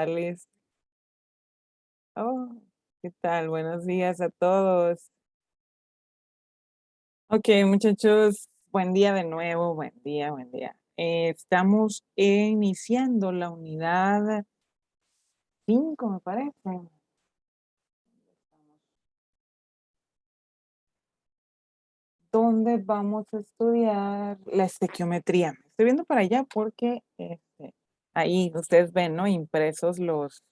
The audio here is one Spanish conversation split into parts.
Alex. Oh, ¿qué tal? Buenos días a todos. Ok, muchachos, buen día de nuevo, buen día, buen día. Estamos iniciando la unidad 5, me parece. Donde vamos a estudiar la estequiometría. Estoy viendo para allá porque ahí ustedes ven, ¿no? Impresos los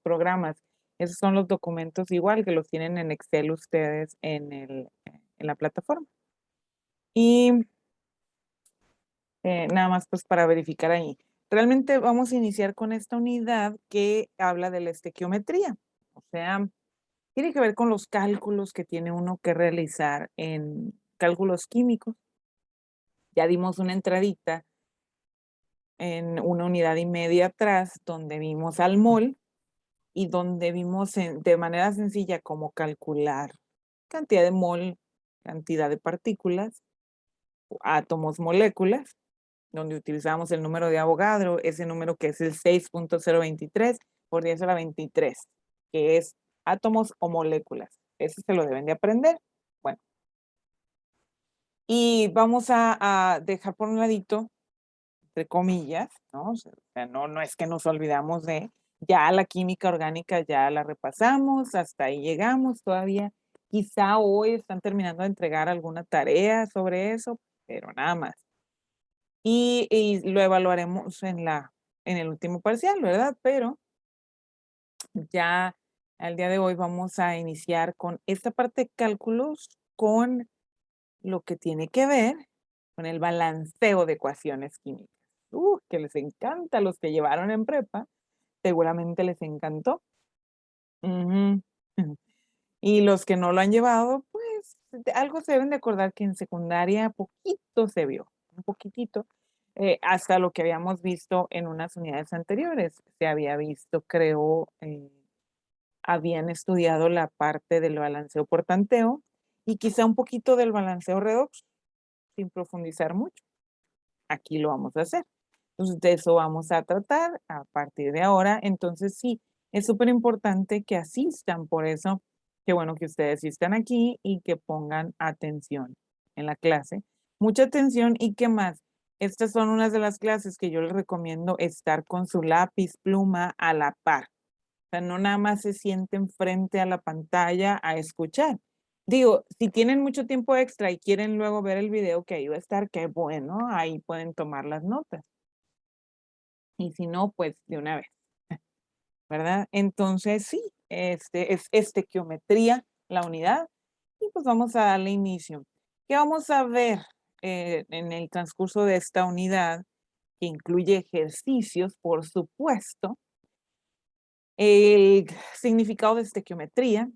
programas. Esos son los documentos igual que los tienen en Excel ustedes en la plataforma. Y nada más pues para verificar ahí. Realmente vamos a iniciar con esta unidad que habla de la estequiometría. O sea, tiene que ver con los cálculos que tiene uno que realizar en cálculos químicos. Ya dimos una entradita en una unidad y media atrás donde vimos al mol y donde vimos de manera sencilla cómo calcular cantidad de mol, cantidad de partículas, átomos, moléculas, donde utilizamos el número de Avogadro, ese número que es el 6.023 por 10 a la 23, que es átomos o moléculas. Eso se lo deben de aprender. Bueno, y vamos a dejar por un ladito, entre comillas, ¿no? O sea, no es que nos olvidamos de, ya la química orgánica ya la repasamos, hasta ahí llegamos todavía. Quizá hoy están terminando de entregar alguna tarea sobre eso, pero nada más. Y lo evaluaremos en el último parcial, ¿verdad? Pero ya al día de hoy vamos a iniciar con esta parte de cálculos, con lo que tiene que ver con el balanceo de ecuaciones químicas. Que les encanta a los que llevaron en prepa, seguramente les encantó. Ujú. Y los que no lo han llevado, pues algo se deben de acordar que en secundaria poquito se vio, un poquitito, hasta lo que habíamos visto en unas unidades anteriores. Se había visto, creo, habían estudiado la parte del balanceo por tanteo y quizá un poquito del balanceo redox, sin profundizar mucho. Aquí lo vamos a hacer. Entonces, de eso vamos a tratar a partir de ahora. Entonces, sí, es súper importante que asistan. Por eso, qué bueno que ustedes sí están aquí y que pongan atención en la clase. Mucha atención y qué más. Estas son unas de las clases que yo les recomiendo estar con su lápiz, pluma a la par. O sea, no nada más se sienten frente a la pantalla a escuchar. Digo, si tienen mucho tiempo extra y quieren luego ver el video que ahí va a estar, qué bueno, ahí pueden tomar las notas. Y si no, pues de una vez, ¿verdad? Entonces, sí, es estequiometría la unidad y pues vamos a darle inicio. ¿Qué vamos a ver en el transcurso de esta unidad? Que incluye ejercicios, por supuesto, el significado de estequiometría,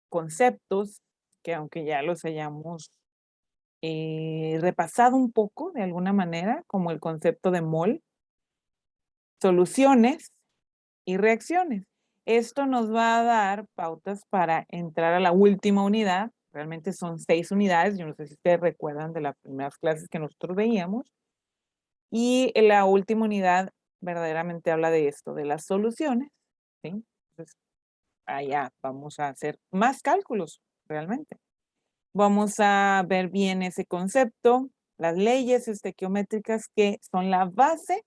conceptos que aunque ya los hayamos repasado un poco de alguna manera, como el concepto de mol, soluciones y reacciones. Esto nos va a dar pautas para entrar a la última unidad. Realmente son 6 unidades. Yo no sé si ustedes recuerdan de las primeras clases que nosotros veíamos. Y en la última unidad verdaderamente habla de esto, de las soluciones, ¿sí? Entonces, allá vamos a hacer más cálculos, realmente. Vamos a ver bien ese concepto, las leyes estequiométricas que son la base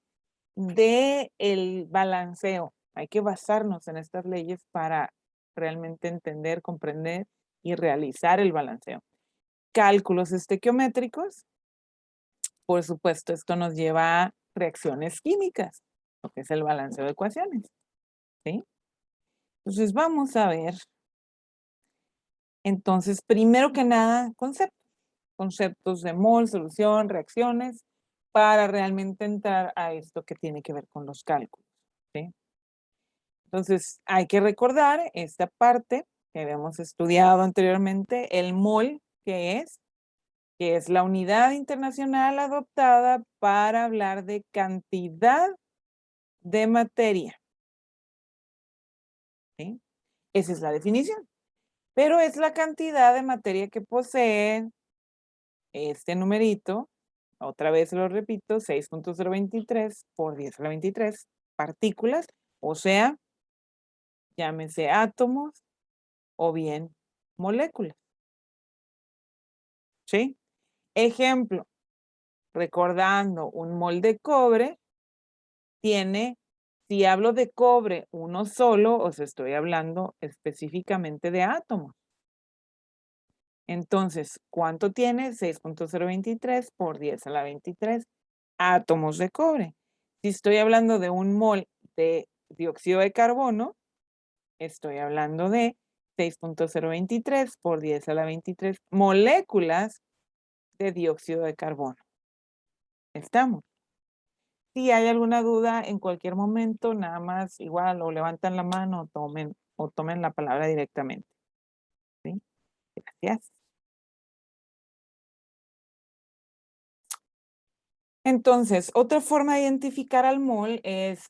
del balanceo. Hay que basarnos en estas leyes para realmente entender, comprender y realizar el balanceo. Cálculos estequiométricos, por supuesto, esto nos lleva a reacciones químicas, lo que es el balanceo de ecuaciones, ¿sí? Entonces vamos a ver, entonces, primero que nada, conceptos de mol, solución, reacciones, para realmente entrar a esto que tiene que ver con los cálculos, ¿sí? Entonces, hay que recordar esta parte que habíamos estudiado anteriormente, el mol, que es la unidad internacional adoptada para hablar de cantidad de materia, ¿sí? Esa es la definición, pero es la cantidad de materia que posee este numerito, otra vez lo repito, 6.023 por 10 a la 23, partículas, o sea, llámese átomos o bien moléculas. ¿Sí? Ejemplo, recordando un mol de cobre tiene, si hablo de cobre uno solo, os estoy hablando específicamente de átomos. Entonces, ¿cuánto tiene? 6.023 por 10 a la 23 átomos de cobre. Si estoy hablando de un mol de dióxido de carbono, estoy hablando de 6.023 por 10 a la 23 moléculas de dióxido de carbono. ¿Estamos? Si hay alguna duda en cualquier momento, nada más igual o levantan la mano o tomen la palabra directamente. ¿Sí? Gracias. Entonces, otra forma de identificar al mol es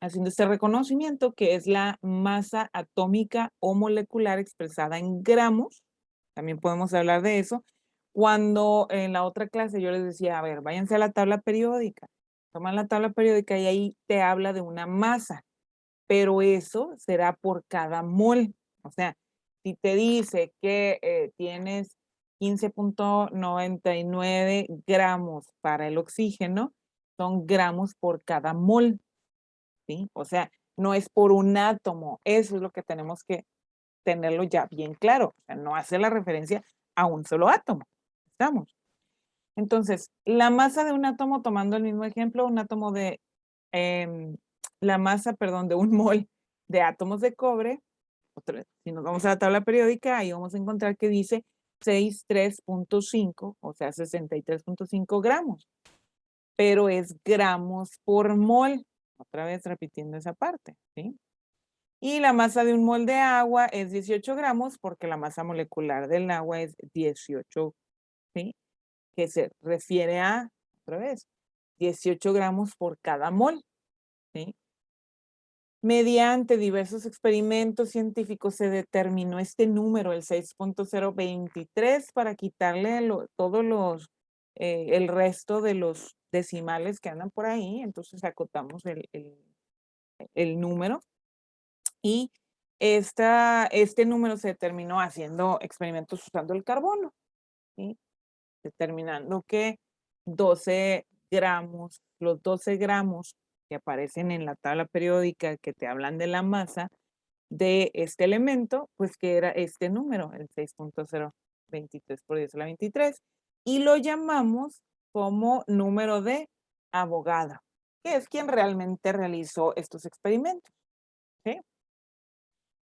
haciendo este reconocimiento, que es la masa atómica o molecular expresada en gramos. También podemos hablar de eso. Cuando en la otra clase yo les decía, a ver, váyanse a la tabla periódica. Toman la tabla periódica y ahí te habla de una masa, pero eso será por cada mol. O sea, si te dice que tienes 15.99 gramos para el oxígeno, son gramos por cada mol. ¿Sí? O sea, no es por un átomo. Eso es lo que tenemos que tenerlo ya bien claro. O sea, no hace la referencia a un solo átomo. ¿Estamos? Entonces, la masa de un átomo, tomando el mismo ejemplo, un átomo de, la masa, perdón, de un mol de átomos de cobre, si nos vamos a la tabla periódica, ahí vamos a encontrar que dice 63.5, o sea, 63.5 gramos, pero es gramos por mol. Otra vez repitiendo esa parte, ¿sí? Y la masa de un mol de agua es 18 gramos porque la masa molecular del agua es 18, ¿sí? Que se refiere a, otra vez, 18 gramos por cada mol, ¿sí? Mediante diversos experimentos científicos se determinó este número, el 6.023, para quitarle todos los, el resto de los decimales que andan por ahí. Entonces acotamos el número y este número se determinó haciendo experimentos usando el carbono, ¿sí? Determinando que 12 gramos, los 12 gramos que aparecen en la tabla periódica que te hablan de la masa de este elemento, pues que era este número, el 6.023 por 10 a la 23, y lo llamamos como número de Avogadro, que es quien realmente realizó estos experimentos, ¿sí?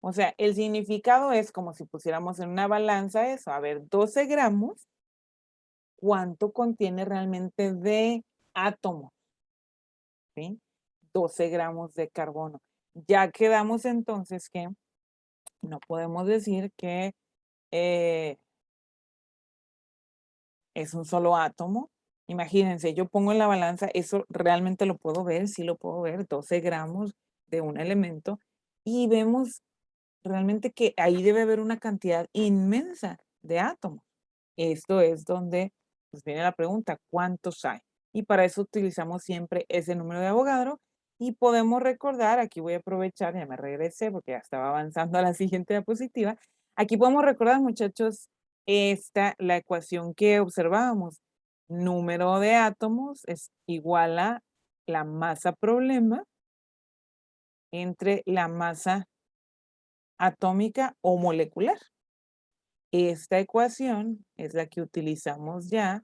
O sea, el significado es como si pusiéramos en una balanza eso, a ver, 12 gramos, ¿cuánto contiene realmente de átomos? ¿Sí? 12 gramos de carbono. Ya quedamos entonces que no podemos decir que es un solo átomo. Imagínense, yo pongo en la balanza, eso realmente lo puedo ver, sí lo puedo ver, 12 gramos de un elemento, y vemos realmente que ahí debe haber una cantidad inmensa de átomos. Esto es donde pues, viene la pregunta, ¿cuántos hay? Y para eso utilizamos siempre ese número de Avogadro y podemos recordar, aquí voy a aprovechar, ya me regresé porque ya estaba avanzando a la siguiente diapositiva. Aquí podemos recordar, muchachos, la ecuación que observábamos. Número de átomos es igual a la masa problema entre la masa atómica o molecular. Esta ecuación es la que utilizamos ya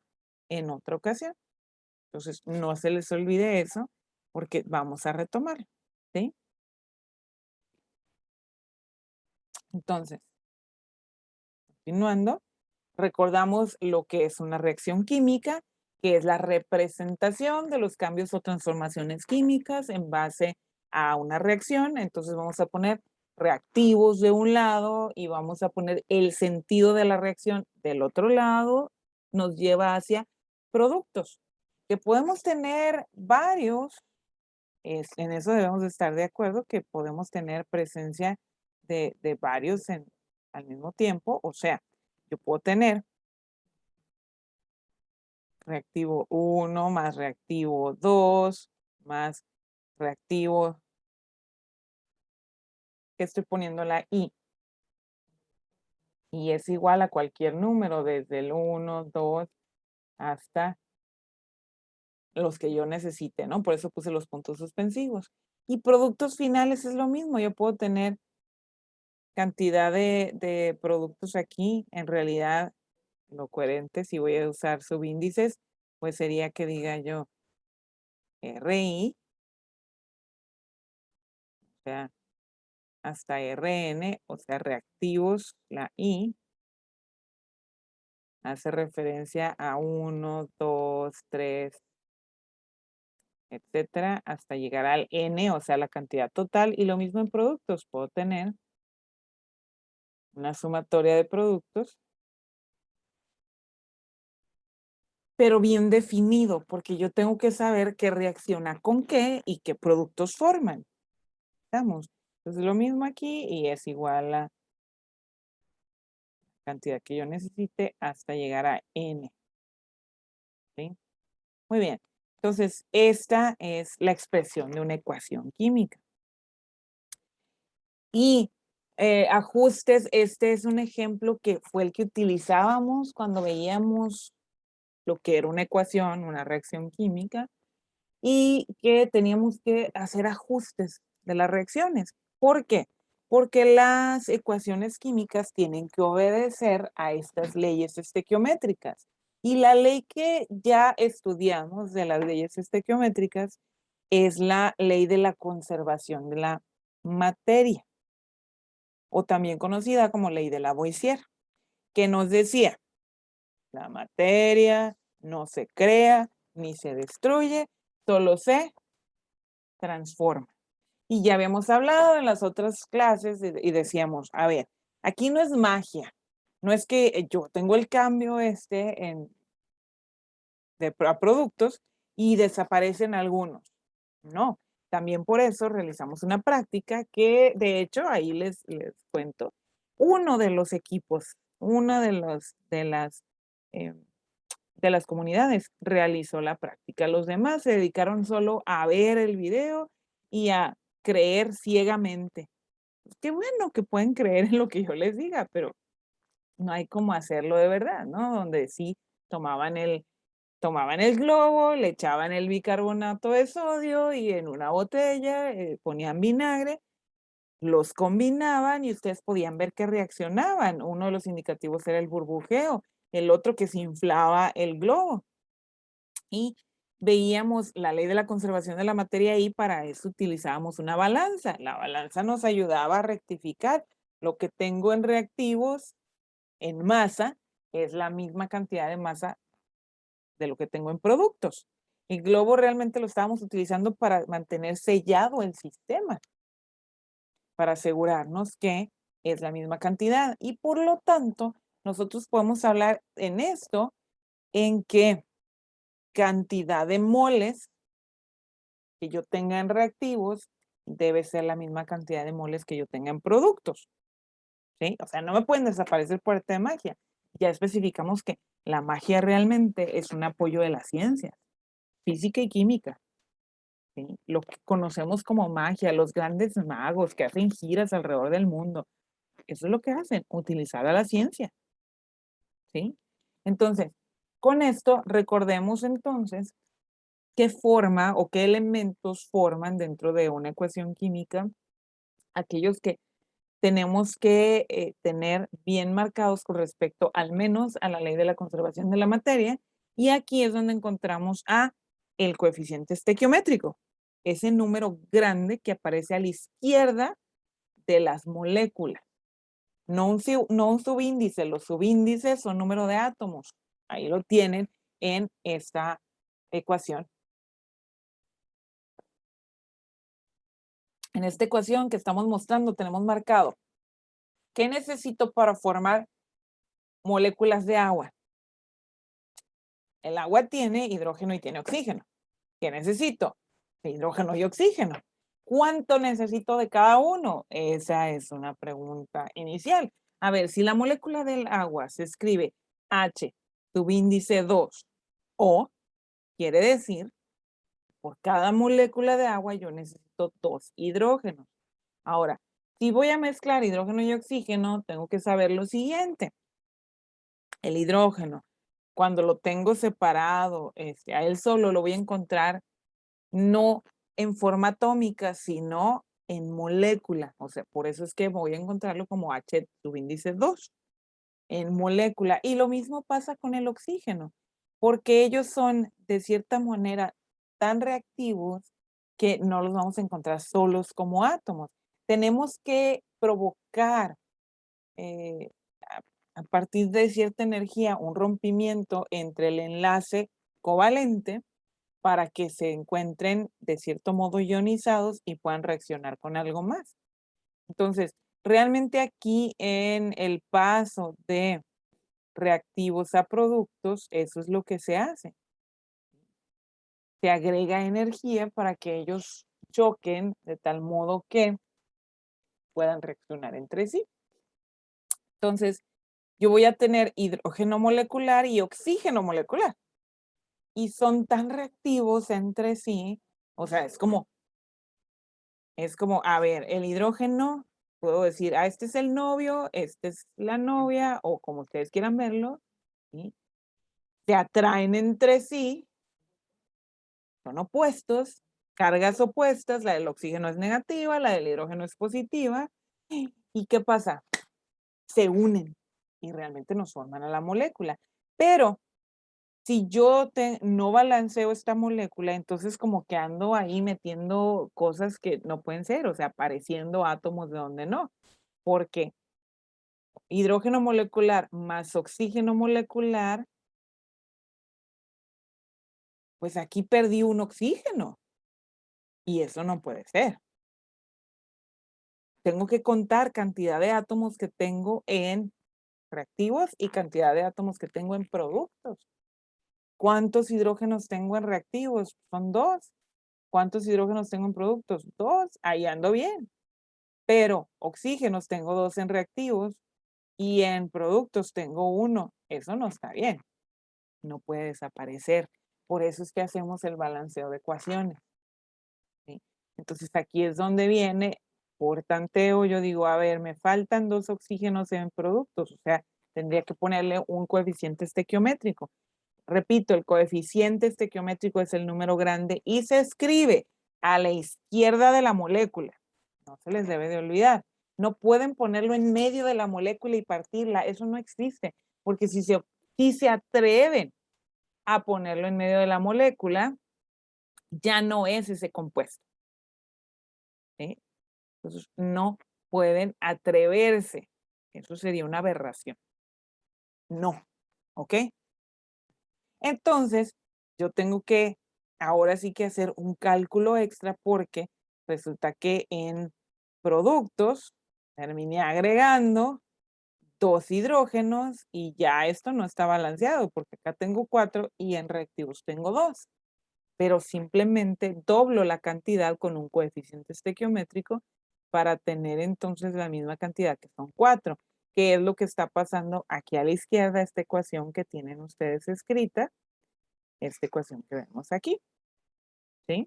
en otra ocasión. Entonces, no se les olvide eso porque vamos a retomar, ¿sí? Entonces, continuando, recordamos lo que es una reacción química, que es la representación de los cambios o transformaciones químicas en base a una reacción. Entonces vamos a poner reactivos de un lado y vamos a poner el sentido de la reacción del otro lado, nos lleva hacia productos, que podemos tener varios, en eso debemos de estar de acuerdo, que podemos tener presencia de varios al mismo tiempo, o sea, yo puedo tener reactivo 1 más reactivo 2 más reactivo, que estoy poniendo la I. Y es igual a cualquier número, desde el 1, 2, hasta los que yo necesite, ¿no? Por eso puse los puntos suspensivos. Y productos finales es lo mismo. Yo puedo tener cantidad de productos aquí. En realidad, lo coherente, si voy a usar subíndices, pues sería que diga yo RI, o sea, hasta RN, o sea, reactivos, la I, hace referencia a 1, 2, 3, etcétera, hasta llegar al N, o sea, la cantidad total. Y lo mismo en productos, puedo tener una sumatoria de productos, pero bien definido, porque yo tengo que saber qué reacciona con qué y qué productos forman. ¿Estamos? Entonces lo mismo aquí y es igual a cantidad que yo necesite hasta llegar a N. ¿Sí? Muy bien. Entonces, esta es la expresión de una ecuación química. Y ajustes, este es un ejemplo que fue el que utilizábamos cuando veíamos lo que era una ecuación, una reacción química, y que teníamos que hacer ajustes de las reacciones. ¿Por qué? Porque las ecuaciones químicas tienen que obedecer a estas leyes estequiométricas. Y la ley que ya estudiamos de las leyes estequiométricas es la ley de la conservación de la materia, o también conocida como ley de Lavoisier, que nos decía, la materia no se crea ni se destruye, solo se transforma. Y ya habíamos hablado en las otras clases y decíamos, a ver, aquí no es magia, no es que yo tengo el cambio a productos y desaparecen algunos. No, también por eso realizamos una práctica que de hecho ahí les cuento. Uno de los equipos, una eh, de las comunidades realizó la práctica. Los demás se dedicaron solo a ver el video y a creer ciegamente. Qué bueno que pueden creer en lo que yo les diga, pero no hay como hacerlo de verdad, ¿no? Donde sí tomaban el globo, le echaban el bicarbonato de sodio y en una botella ponían vinagre, los combinaban y ustedes podían ver que reaccionaban. Uno de los indicativos era el burbujeo, el otro que se inflaba el globo. Y veíamos la ley de la conservación de la materia y para eso utilizábamos una balanza. La balanza nos ayudaba a rectificar lo que tengo en reactivos en masa, es la misma cantidad de masa de lo que tengo en productos. El globo realmente lo estábamos utilizando para mantener sellado el sistema, para asegurarnos que es la misma cantidad. Y por lo tanto, nosotros podemos hablar en esto en qué cantidad de moles que yo tenga en reactivos debe ser la misma cantidad de moles que yo tenga en productos. ¿Sí? O sea, no me pueden desaparecer por arte de magia. Ya especificamos que la magia realmente es un apoyo de la ciencia, física y química. ¿Sí? Lo que conocemos como magia, los grandes magos que hacen giras alrededor del mundo, eso es lo que hacen, utilizar a la ciencia. ¿Sí? Entonces, con esto recordemos entonces qué forma o qué elementos forman dentro de una ecuación química aquellos que tenemos que tener bien marcados con respecto al menos a la ley de la conservación de la materia. Y aquí es donde encontramos a el coeficiente estequiométrico, ese número grande que aparece a la izquierda de las moléculas. No un subíndice, los subíndices son número de átomos. Ahí lo tienen en esta ecuación. En esta ecuación que estamos mostrando tenemos marcado, ¿qué necesito para formar moléculas de agua? El agua tiene hidrógeno y tiene oxígeno. ¿Qué necesito? Hidrógeno y oxígeno. ¿Cuánto necesito de cada uno? Esa es una pregunta inicial. A ver, si la molécula del agua se escribe H, subíndice 2, O, quiere decir por cada molécula de agua yo necesito 2 hidrógenos. Ahora, si voy a mezclar hidrógeno y oxígeno, tengo que saber lo siguiente. El hidrógeno, cuando lo tengo separado, a él solo lo voy a encontrar no en forma atómica, sino en molécula. O sea, por eso es que voy a encontrarlo como H subíndice 2 en molécula. Y lo mismo pasa con el oxígeno, porque ellos son de cierta manera tan reactivos que no los vamos a encontrar solos como átomos. Tenemos que provocar eh, a partir de cierta energía un rompimiento entre el enlace covalente para que se encuentren de cierto modo ionizados y puedan reaccionar con algo más. Entonces, realmente aquí en el paso de reactivos a productos, eso es lo que se hace. Se agrega energía para que ellos choquen de tal modo que puedan reaccionar entre sí. Entonces, yo voy a tener hidrógeno molecular y oxígeno molecular. Y son tan reactivos entre sí, o sea, es como, a ver, el hidrógeno, puedo decir, este es el novio, esta es la novia, o como ustedes quieran verlo, ¿sí? Se atraen entre sí, son opuestos, cargas opuestas, la del oxígeno es negativa, la del hidrógeno es positiva. ¿Y qué pasa? Se unen y realmente nos forman a la molécula. Pero si yo no balanceo esta molécula, entonces como que ando ahí metiendo cosas que no pueden ser, o sea, apareciendo átomos de donde no. Porque hidrógeno molecular más oxígeno molecular, pues aquí perdí un oxígeno y eso no puede ser. Tengo que contar cantidad de átomos que tengo en reactivos y cantidad de átomos que tengo en productos. ¿Cuántos hidrógenos tengo en reactivos? Son 2. ¿Cuántos hidrógenos tengo en productos? 2. Ahí ando bien. Pero oxígenos tengo 2 en reactivos y en productos tengo 1. Eso no está bien. No puede desaparecer. Por eso es que hacemos el balanceo de ecuaciones. ¿Sí? Entonces aquí es donde viene por tanteo. Yo digo, a ver, me faltan 2 oxígenos en productos. O sea, tendría que ponerle un coeficiente estequiométrico. Repito, el coeficiente estequiométrico es el número grande y se escribe a la izquierda de la molécula. No se les debe de olvidar. No pueden ponerlo en medio de la molécula y partirla. Eso no existe. Porque si se atreven a ponerlo en medio de la molécula, ya no es ese compuesto. ¿Sí? Entonces, no pueden atreverse. Eso sería una aberración. No. ¿Ok? Entonces, yo tengo que ahora sí que hacer un cálculo extra porque resulta que en productos terminé agregando 2 hidrógenos y ya esto no está balanceado porque acá tengo 4 y en reactivos tengo 2. Pero simplemente doblo la cantidad con un coeficiente estequiométrico para tener entonces la misma cantidad que son 4, que es lo que está pasando aquí a la izquierda, esta ecuación que tienen ustedes escrita, esta ecuación que vemos aquí. ¿Sí?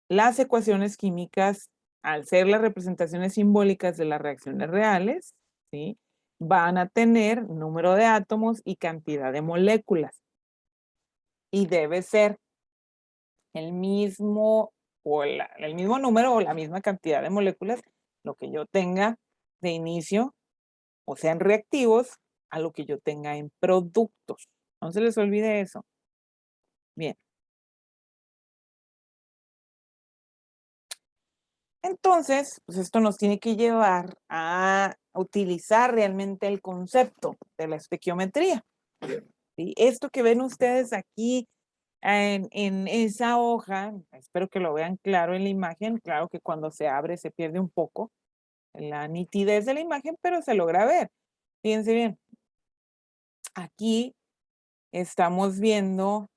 Las ecuaciones químicas, al ser las representaciones simbólicas de las reacciones reales, ¿sí? Van a tener número de átomos y cantidad de moléculas. Y debe ser el mismo, el mismo número o la misma cantidad de moléculas, lo que yo tenga de inicio, o sea, en reactivos, a lo que yo tenga en productos. No se les olvide eso. Bien. Entonces, pues esto nos tiene que llevar a utilizar realmente el concepto de la estequiometría. ¿Sí? Esto que ven ustedes aquí en esa hoja, espero que lo vean claro en la imagen, claro que cuando se abre se pierde un poco la nitidez de la imagen, pero se logra ver. Fíjense bien, aquí estamos viendo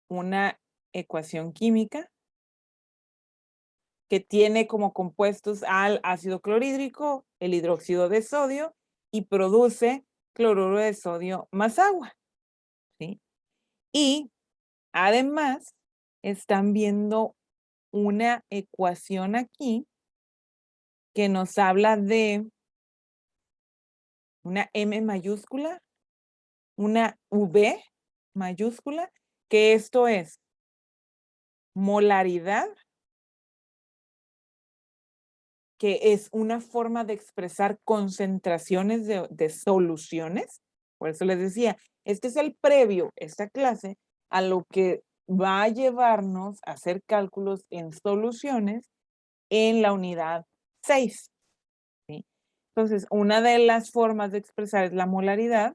una ecuación química que tiene como compuestos al ácido clorhídrico, el hidróxido de sodio y produce cloruro de sodio más agua. ¿Sí? Y Además, están viendo una ecuación aquí que nos habla de una M mayúscula, una V mayúscula, que esto es molaridad, que es una forma de expresar concentraciones de soluciones. Por eso les decía, este es el previo, esta clase, a lo que va a llevarnos a hacer cálculos en soluciones en la unidad 6. ¿Sí? Entonces, una de las formas de expresar es la molaridad.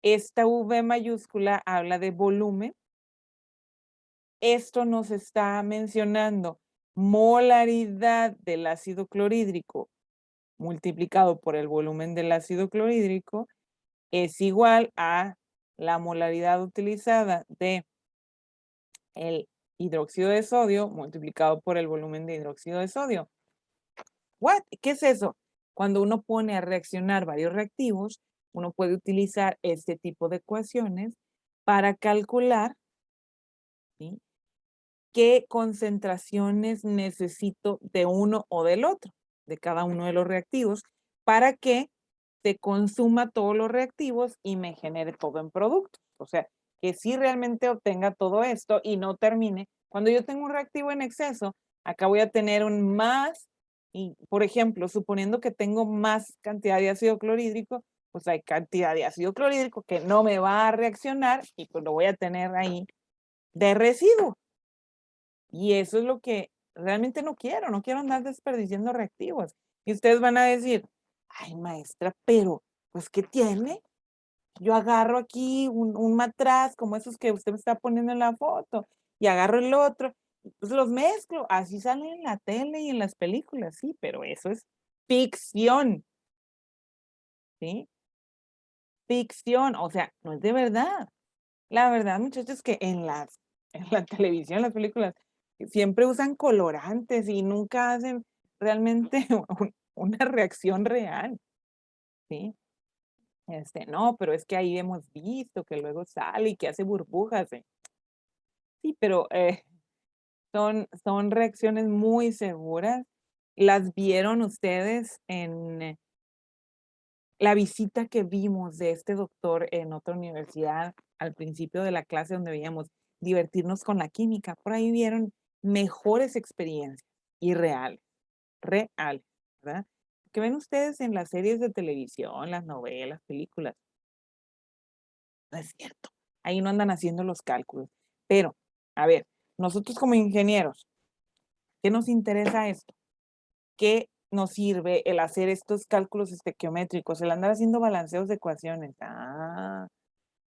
Esta V mayúscula habla de volumen. Esto nos está mencionando molaridad del ácido clorhídrico multiplicado por el volumen del ácido clorhídrico es igual a la molaridad utilizada de el hidróxido de sodio multiplicado por el volumen de hidróxido de sodio. ¿What? ¿Qué es eso? Cuando uno pone a reaccionar varios reactivos, uno puede utilizar este tipo de ecuaciones para calcular, ¿sí?, qué concentraciones necesito de uno o del otro, de cada uno de los reactivos, para que se consuma todos los reactivos y me genere todo en producto. O sea, que sí realmente obtenga todo esto y no termine. Cuando yo tengo un reactivo en exceso, acá voy a tener un más, y por ejemplo, suponiendo que tengo más cantidad de ácido clorhídrico, pues hay cantidad de ácido clorhídrico que no me va a reaccionar y pues lo voy a tener ahí de residuo. Y eso es lo que realmente no quiero andar desperdiciando reactivos. Y ustedes van a decir, ay maestra, pero pues ¿qué tiene? Yo agarro aquí un matraz como esos que usted me está poniendo en la foto y agarro el otro, y pues los mezclo, así salen en la tele y en las películas, sí, pero eso es ficción, ¿sí? Ficción, o sea, no es de verdad. La verdad, muchachos, es que en la televisión, en las películas, siempre usan colorantes y nunca hacen realmente una reacción real, ¿sí? No, pero es que ahí hemos visto que luego sale y que hace burbujas, ¿eh? Sí, pero son reacciones muy seguras. ¿Las vieron ustedes en la visita que vimos de este doctor en otra universidad al principio de la clase donde veíamos divertirnos con la química? Por ahí vieron mejores experiencias y reales, ¿verdad? Que ven ustedes en las series de televisión, las novelas, películas. No es cierto. Ahí no andan haciendo los cálculos. Pero, a ver, nosotros como ingenieros, ¿qué nos interesa esto? ¿Qué nos sirve el hacer estos cálculos estequiométricos, el andar haciendo balanceos de ecuaciones? Ah,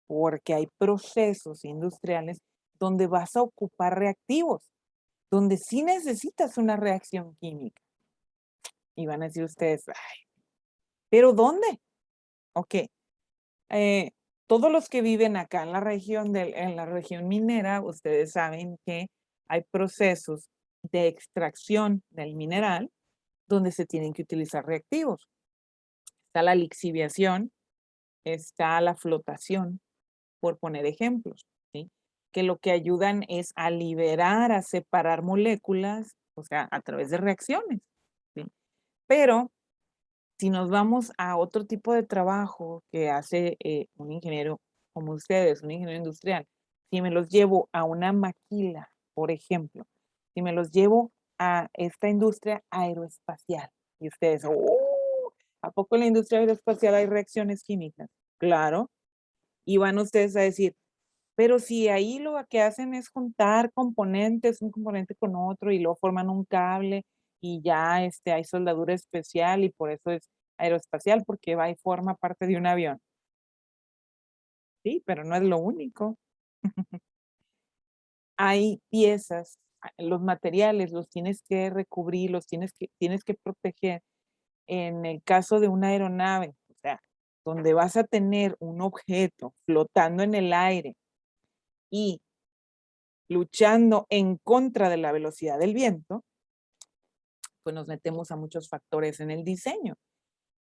porque hay procesos industriales donde vas a ocupar reactivos, donde sí necesitas una reacción química. Y van a decir ustedes, ay, ¿pero dónde? Ok, todos los que viven acá en la en la región minera, ustedes saben que hay procesos de extracción del mineral donde se tienen que utilizar reactivos. Está la lixiviación, está la flotación, por poner ejemplos, ¿sí? Que lo que ayudan es a liberar, a separar moléculas, o sea, a través de reacciones, ¿sí? Pero si nos vamos a otro tipo de trabajo que hace un ingeniero como ustedes, un ingeniero industrial, si me los llevo a una maquila, por ejemplo, si me los llevo a esta industria aeroespacial, y ustedes, oh, ¿a poco en la industria aeroespacial hay reacciones químicas? Claro, y van ustedes a decir, pero si ahí lo que hacen es juntar componentes, un componente con otro y luego forman un cable y ya hay soldadura especial y por eso es aeroespacial porque va y forma parte de un avión. Sí, pero no es lo único. Hay piezas, los materiales los tienes que recubrir, tienes que proteger. En el caso de una aeronave, o sea, donde vas a tener un objeto flotando en el aire y luchando en contra de la velocidad del viento, pues nos metemos a muchos factores en el diseño.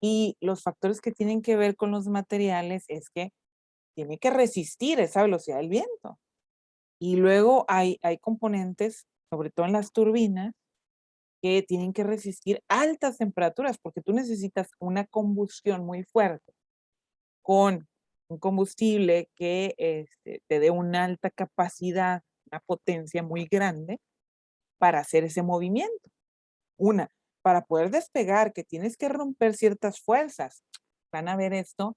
Y los factores que tienen que ver con los materiales es que tiene que resistir esa velocidad del viento. Y luego hay componentes, sobre todo en las turbinas, que tienen que resistir altas temperaturas, porque tú necesitas una combustión muy fuerte con un combustible que te dé una alta capacidad, una potencia muy grande para hacer ese movimiento. Una, para poder despegar, que tienes que romper ciertas fuerzas. Van a ver esto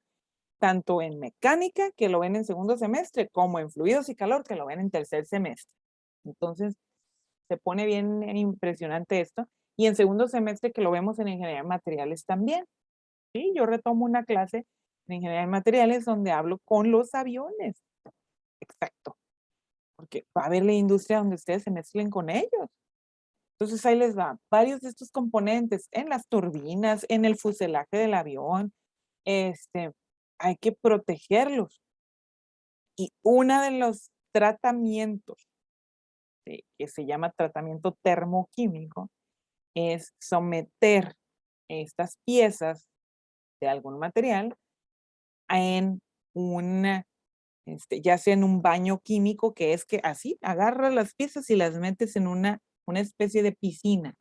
tanto en mecánica, que lo ven en segundo semestre, como en fluidos y calor, que lo ven en tercer semestre. Entonces, se pone bien impresionante esto. Y en segundo semestre, que lo vemos en ingeniería de materiales también. Sí, yo retomo una clase de ingeniería de materiales donde hablo con los aviones. Exacto. Porque va a haber la industria donde ustedes se mezclen con ellos. Entonces ahí les va. Varios de estos componentes en las turbinas, en el fuselaje del avión, hay que protegerlos. Y uno de los tratamientos que se llama tratamiento termoquímico es someter estas piezas de algún material en una, ya sea en un baño químico, que es que así agarras las piezas y las metes en una especie de piscina.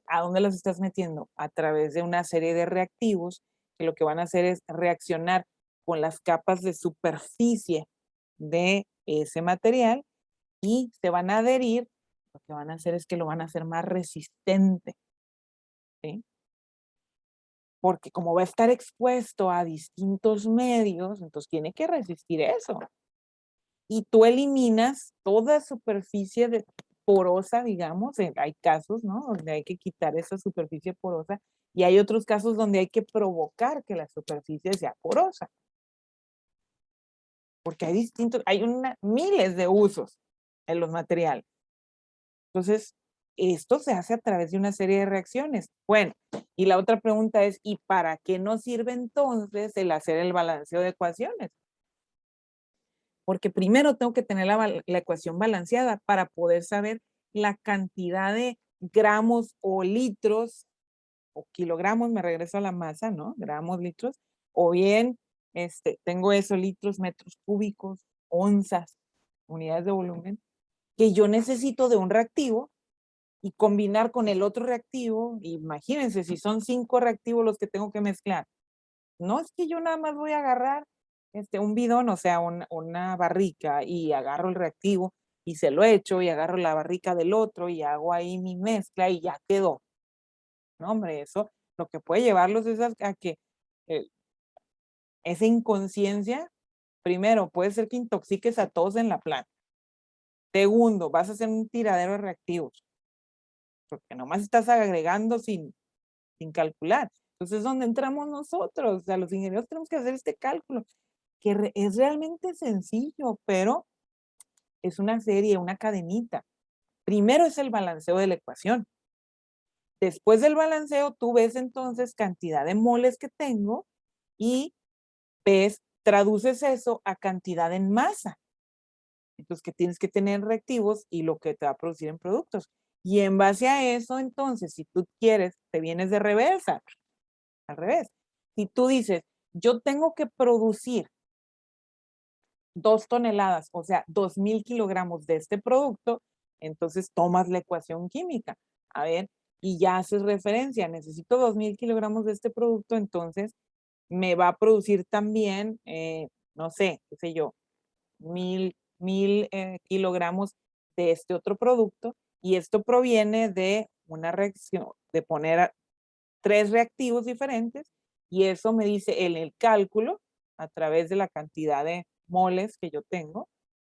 ¿A dónde las estás metiendo? A través de una serie de reactivos que lo que van a hacer es reaccionar con las capas de superficie de ese material y se van a adherir. Lo que van a hacer es que lo van a hacer más resistente, ¿sí? Porque como va a estar expuesto a distintos medios, entonces tiene que resistir eso. Y tú eliminas toda superficie porosa, digamos, hay casos, ¿no? Donde hay que quitar esa superficie porosa y hay otros casos donde hay que provocar que la superficie sea porosa. Porque hay miles de usos en los materiales. Entonces, esto se hace a través de una serie de reacciones. Bueno, y la otra pregunta es, ¿y para qué nos sirve entonces el hacer el balanceo de ecuaciones? Porque primero tengo que tener la ecuación balanceada para poder saber la cantidad de gramos o litros o kilogramos, me regreso a la masa, ¿no? Gramos, litros, o bien tengo eso, litros, metros cúbicos, onzas, unidades de volumen, que yo necesito de un reactivo y combinar con el otro reactivo. Imagínense, si son 5 reactivos los que tengo que mezclar. No es que yo nada más voy a agarrar un bidón, o sea, una barrica y agarro el reactivo y se lo echo y agarro la barrica del otro y hago ahí mi mezcla y ya quedó. No, hombre, eso lo que puede llevarlos es a que eh, esa inconsciencia, primero, puede ser que intoxiques a todos en la planta. Segundo, vas a hacer un tiradero de reactivos, porque nomás estás agregando sin calcular. Entonces es donde entramos nosotros, o sea, los ingenieros tenemos que hacer este cálculo, que es realmente sencillo, pero es una serie, una cadenita. Primero es el balanceo de la ecuación. Después del balanceo, tú ves entonces cantidad de moles que tengo y traduces eso a cantidad en masa. Entonces, que tienes que tener reactivos y lo que te va a producir en productos. Y en base a eso, entonces, si tú quieres, te vienes de reversa, al revés. Si tú dices, yo tengo que producir 2 toneladas, o sea, 2,000 kilogramos de este producto, entonces tomas la ecuación química. A ver, y ya haces referencia, necesito 2,000 kilogramos de este producto, entonces me va a producir también, no sé, qué sé yo, 1,000 kilogramos de este otro producto, y esto proviene de una reacción, de poner 3 reactivos diferentes, y eso me dice en el cálculo, a través de la cantidad de moles que yo tengo,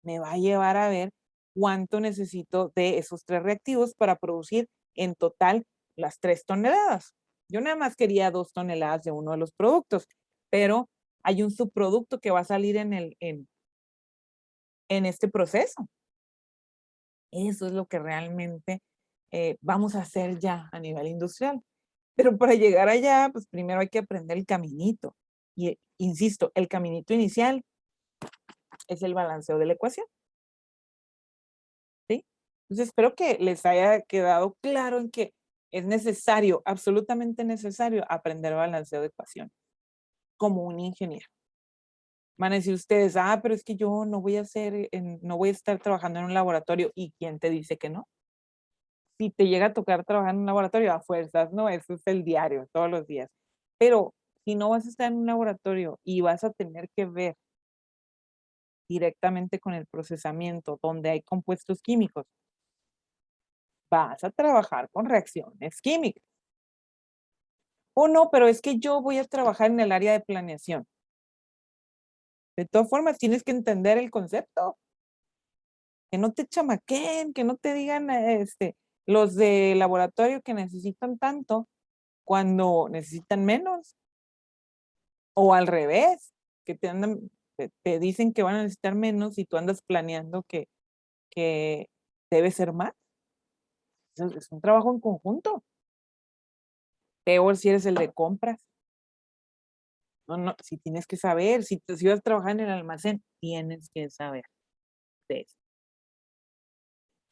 me va a llevar a ver cuánto necesito de esos 3 reactivos para producir en total las 3 toneladas. Yo nada más quería 2 toneladas de uno de los productos, pero hay un subproducto que va a salir en este proceso. Eso es lo que realmente vamos a hacer ya a nivel industrial. Pero para llegar allá, pues primero hay que aprender el caminito. Y insisto, el caminito inicial es el balanceo de la ecuación, ¿sí? Entonces espero que les haya quedado claro en que es necesario, absolutamente necesario, aprender balanceo de ecuación como un ingeniero. Van a decir ustedes, ah, pero es que yo no voy a no voy a estar trabajando en un laboratorio. ¿Y quién te dice que no? Si te llega a tocar trabajar en un laboratorio, a fuerzas, no, eso es el diario, todos los días. Pero si no vas a estar en un laboratorio y vas a tener que ver directamente con el procesamiento donde hay compuestos químicos, vas a trabajar con reacciones químicas. O no, pero es que yo voy a trabajar en el área de planeación. De todas formas, tienes que entender el concepto. Que no te chamaquen, que no te digan los de laboratorio que necesitan tanto cuando necesitan menos. O al revés, que te dicen que van a necesitar menos y tú andas planeando que debe ser más. Es un trabajo en conjunto. Peor si eres el de compras. No, no, si tienes que saber, si vas a trabajar en el almacén, tienes que saber de eso.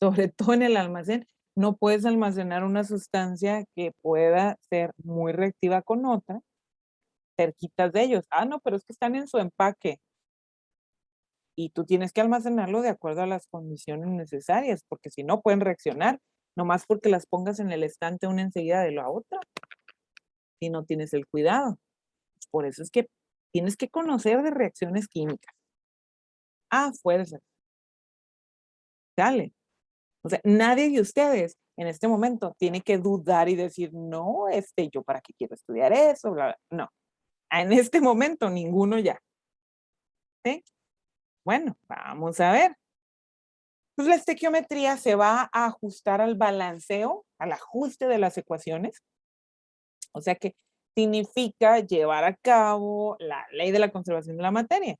Sobre todo en el almacén, no puedes almacenar una sustancia que pueda ser muy reactiva con otra, cerquitas de ellos. Ah, no, pero es que están en su empaque y tú tienes que almacenarlo de acuerdo a las condiciones necesarias, porque si no pueden reaccionar, nomás porque las pongas en el estante una enseguida de la otra, si no tienes el cuidado. Por eso es que tienes que conocer de reacciones químicas. Ah, fuerza. Dale. O sea, nadie de ustedes en este momento tiene que dudar y decir, no, yo para qué quiero estudiar eso, bla, bla. No, en este momento ninguno ya. ¿Sí? Bueno, vamos a ver. Pues la estequiometría se va a ajustar al balanceo, al ajuste de las ecuaciones. O sea que significa llevar a cabo la ley de la conservación de la materia.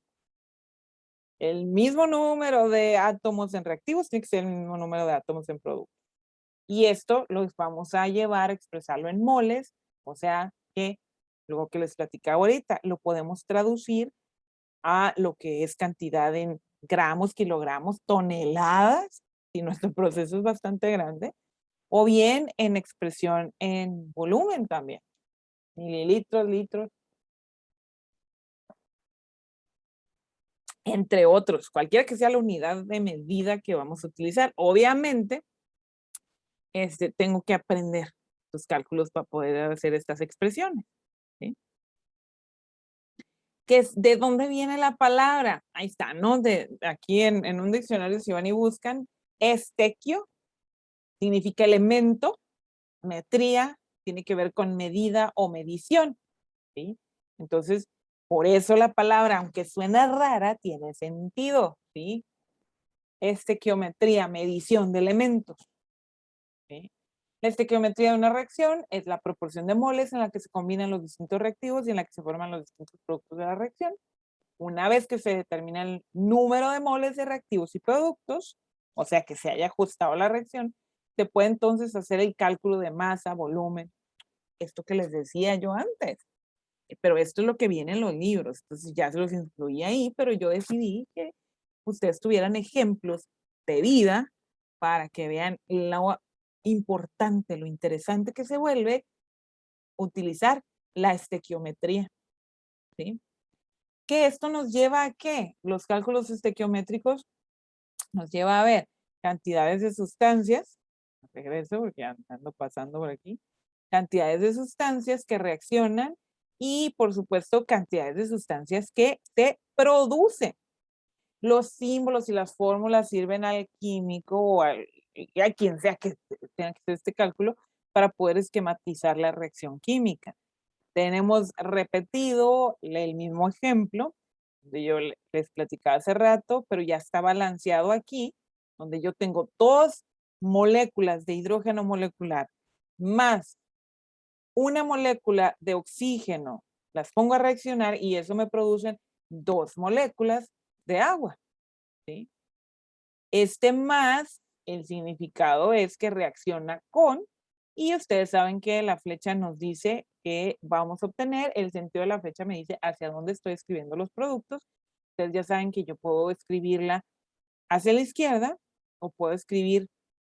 El mismo número de átomos en reactivos tiene que ser el mismo número de átomos en productos. Y esto los vamos a llevar a expresarlo en moles, o sea que, luego que les platicaba ahorita, lo podemos traducir a lo que es cantidad en gramos, kilogramos, toneladas, si nuestro proceso es bastante grande, o bien en expresión en volumen también, mililitros, litros, entre otros, cualquiera que sea la unidad de medida que vamos a utilizar. Obviamente, tengo que aprender los cálculos para poder hacer estas expresiones. ¿Sí? ¿De dónde viene la palabra? Ahí está, ¿no? Aquí en un diccionario, si van y buscan, estequio significa elemento, metría tiene que ver con medida o medición, ¿sí? Entonces, por eso la palabra, aunque suena rara, tiene sentido, ¿sí? Estequiometría, medición de elementos, ¿sí? La estequiometría de una reacción es la proporción de moles en la que se combinan los distintos reactivos y en la que se forman los distintos productos de la reacción. Una vez que se determina el número de moles de reactivos y productos, o sea que se haya ajustado la reacción, se puede entonces hacer el cálculo de masa, volumen, esto que les decía yo antes. Pero esto es lo que viene en los libros, entonces ya se los incluí ahí, pero yo decidí que ustedes tuvieran ejemplos de vida para que vean lo importante, lo interesante que se vuelve utilizar la estequiometría, ¿sí? Que esto nos lleva a qué? Los cálculos estequiométricos nos lleva a ver cantidades de sustancias, regreso porque ando pasando por aquí, cantidades de sustancias que reaccionan y por supuesto cantidades de sustancias que se producen. Los símbolos y las fórmulas sirven al químico o a quien sea que tenga que hacer este cálculo para poder esquematizar la reacción química. Tenemos repetido el mismo ejemplo, de yo les platicaba hace rato, pero ya está balanceado aquí, donde yo tengo 2 moléculas de hidrógeno molecular más una molécula de oxígeno, las pongo a reaccionar y eso me produce 2 moléculas de agua, ¿sí? Más, el significado es que reacciona con, y ustedes saben que la flecha nos dice que vamos a obtener, el sentido de la flecha me dice hacia dónde estoy escribiendo los productos. Ustedes ya saben que yo puedo escribirla hacia la izquierda o puedo escribir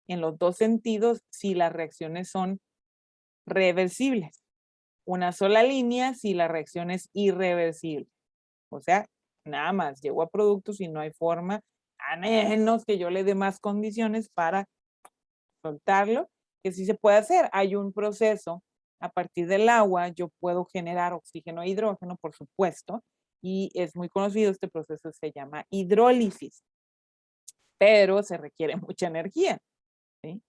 en los dos sentidos si las reacciones son reversibles. Una sola línea si la reacción es irreversible. O sea, nada más llego a productos y no hay forma, a menos que yo le dé más condiciones para soltarlo, que sí se puede hacer. Hay un proceso a partir del agua, yo puedo generar oxígeno e hidrógeno, por supuesto, y es muy conocido, este proceso se llama hidrólisis, pero se requiere mucha energía, ¿sí?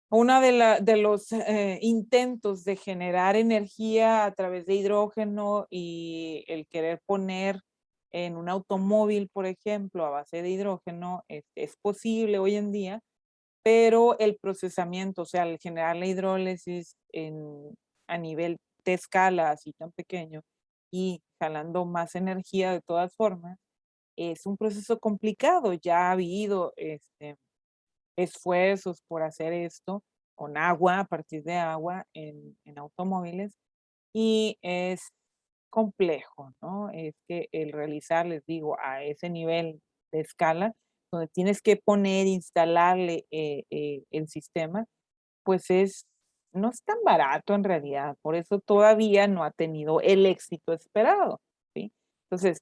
Uno de los intentos de generar energía a través de hidrógeno y el querer poner en un automóvil, por ejemplo, a base de hidrógeno, es posible hoy en día, pero el procesamiento, o sea, al generar la hidrólisis a nivel de escala así tan pequeño y jalando más energía de todas formas, es un proceso complicado. Ya ha habido esfuerzos por hacer esto con agua, a partir de agua en automóviles, y es complejo, ¿no? Es que el realizar, les digo, a ese nivel de escala, donde tienes que poner, instalarle el sistema, pues no es tan barato en realidad, por eso todavía no ha tenido el éxito esperado, ¿sí? Entonces,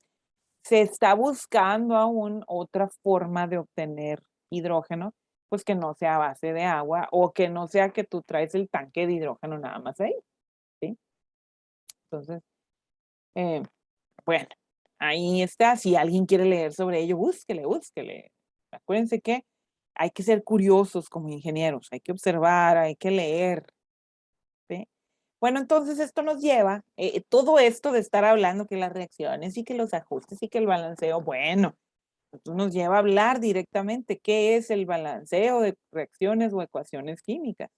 se está buscando aún otra forma de obtener hidrógeno, pues que no sea a base de agua o que no sea que tú traes el tanque de hidrógeno nada más ahí, ¿sí? Entonces, eh, bueno, ahí está. Si alguien quiere leer sobre ello, búsquele, búsquele. Acuérdense que hay que ser curiosos como ingenieros, hay que observar, hay que leer, ¿sí? Bueno, entonces esto nos lleva, todo esto de estar hablando que las reacciones y que los ajustes y que el balanceo, bueno, esto nos lleva a hablar directamente qué es el balanceo de reacciones o ecuaciones químicas.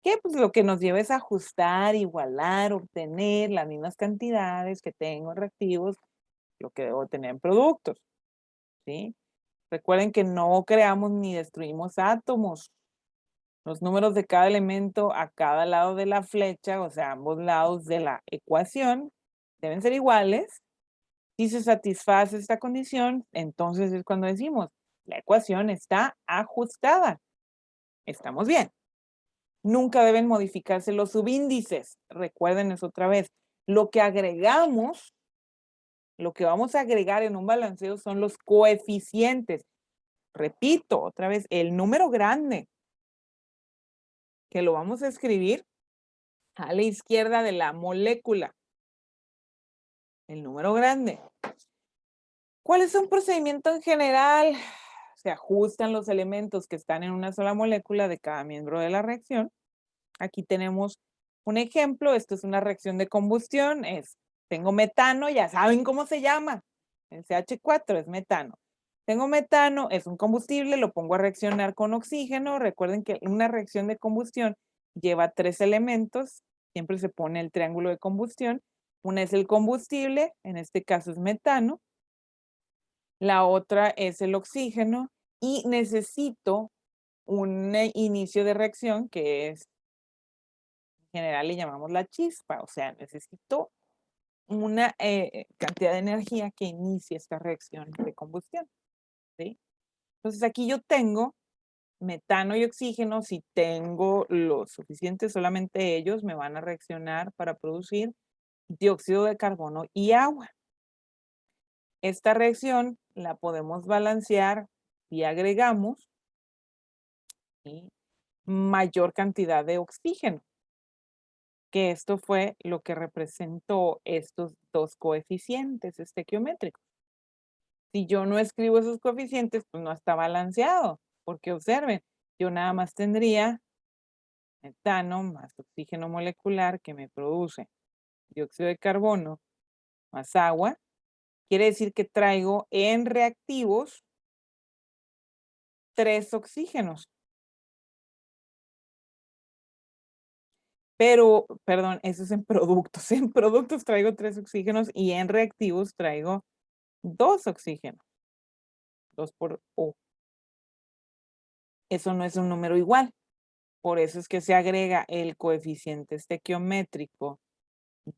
Que pues lo que nos lleva es ajustar, igualar, obtener las mismas cantidades que tengo en reactivos, lo que debo tener en productos, ¿sí? Recuerden que no creamos ni destruimos átomos. Los números de cada elemento a cada lado de la flecha, o sea, ambos lados de la ecuación, deben ser iguales. Si se satisface esta condición, entonces es cuando decimos, la ecuación está ajustada. Estamos bien. Nunca deben modificarse los subíndices. Recuerden eso otra vez. Lo que agregamos, lo que vamos a agregar en un balanceo son los coeficientes. Repito otra vez, el número grande, que lo vamos a escribir a la izquierda de la molécula. El número grande. ¿Cuál es un procedimiento en general? Se ajustan los elementos que están en una sola molécula de cada miembro de la reacción. Aquí tenemos un ejemplo. Esto es una reacción de combustión. Tengo metano, ya saben cómo se llama. El CH4 es metano. Tengo metano, es un combustible, lo pongo a reaccionar con oxígeno. Recuerden que una reacción de combustión lleva 3 elementos. Siempre se pone el triángulo de combustión. Una es el combustible, en este caso es metano. La otra es el oxígeno y necesito un inicio de reacción que es, en general le llamamos la chispa, o sea, necesito una cantidad de energía que inicie esta reacción de combustión, ¿sí? Entonces aquí yo tengo metano y oxígeno. Si tengo lo suficiente, solamente ellos me van a reaccionar para producir dióxido de carbono y agua. Esta reacción la podemos balancear y agregamos, ¿sí?, mayor cantidad de oxígeno, que esto fue lo que representó estos dos coeficientes estequiométricos. Si yo no escribo esos coeficientes, pues no está balanceado, porque observen, yo nada más tendría metano más oxígeno molecular que me produce dióxido de carbono más agua. Quiere decir que traigo en reactivos 3 oxígenos. Pero, perdón, eso es en productos. En productos traigo 3 oxígenos y en reactivos traigo 2 oxígenos. 2 por O. Eso no es un número igual. Por eso es que se agrega el coeficiente estequiométrico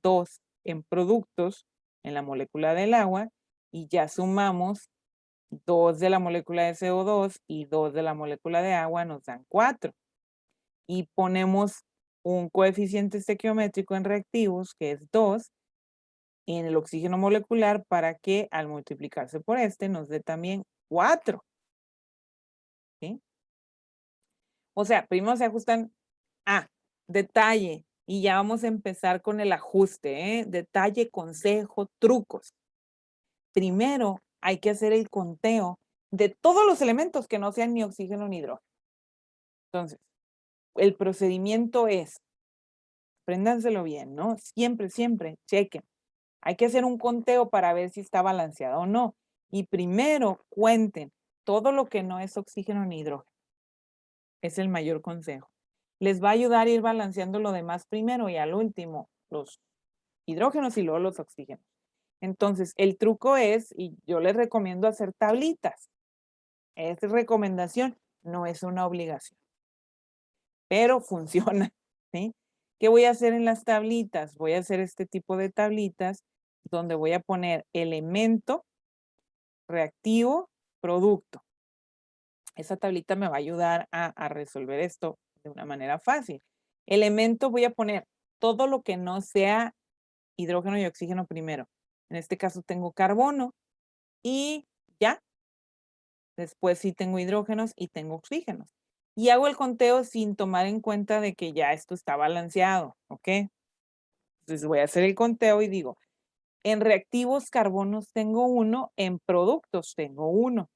2 en productos en la molécula del agua y ya sumamos 2 de la molécula de CO2 y 2 de la molécula de agua, nos dan 4. Y ponemos un coeficiente estequiométrico en reactivos que es 2 en el oxígeno molecular para que al multiplicarse por este nos dé también 4. ¿Sí? O sea, primero se ajustan. Detalle. Y ya vamos a empezar con el ajuste, ¿eh? Detalle, consejo, trucos. Primero hay que hacer el conteo de todos los elementos que no sean ni oxígeno ni hidrógeno. Entonces, el procedimiento es, préndanselo bien, ¿no? Siempre, siempre, chequen. Hay que hacer un conteo para ver si está balanceado o no. Y primero cuenten todo lo que no es oxígeno ni hidrógeno. Es el mayor consejo. Les va a ayudar a ir balanceando lo demás primero y al último, los hidrógenos y luego los oxígenos. Entonces, el truco es, y yo les recomiendo hacer tablitas. Es recomendación, no es una obligación, pero funciona, ¿sí? ¿Qué voy a hacer en las tablitas? Voy a hacer este tipo de tablitas donde voy a poner elemento, reactivo, producto. Esa tablita me va a ayudar a resolver esto de una manera fácil. Elemento voy a poner todo lo que no sea hidrógeno y oxígeno primero. En este caso tengo carbono y ya. Después sí tengo hidrógenos y tengo oxígenos. Y hago el conteo sin tomar en cuenta de que ya esto está balanceado, ¿ok? Entonces voy a hacer el conteo y digo, en reactivos carbonos tengo 1, en productos tengo 1.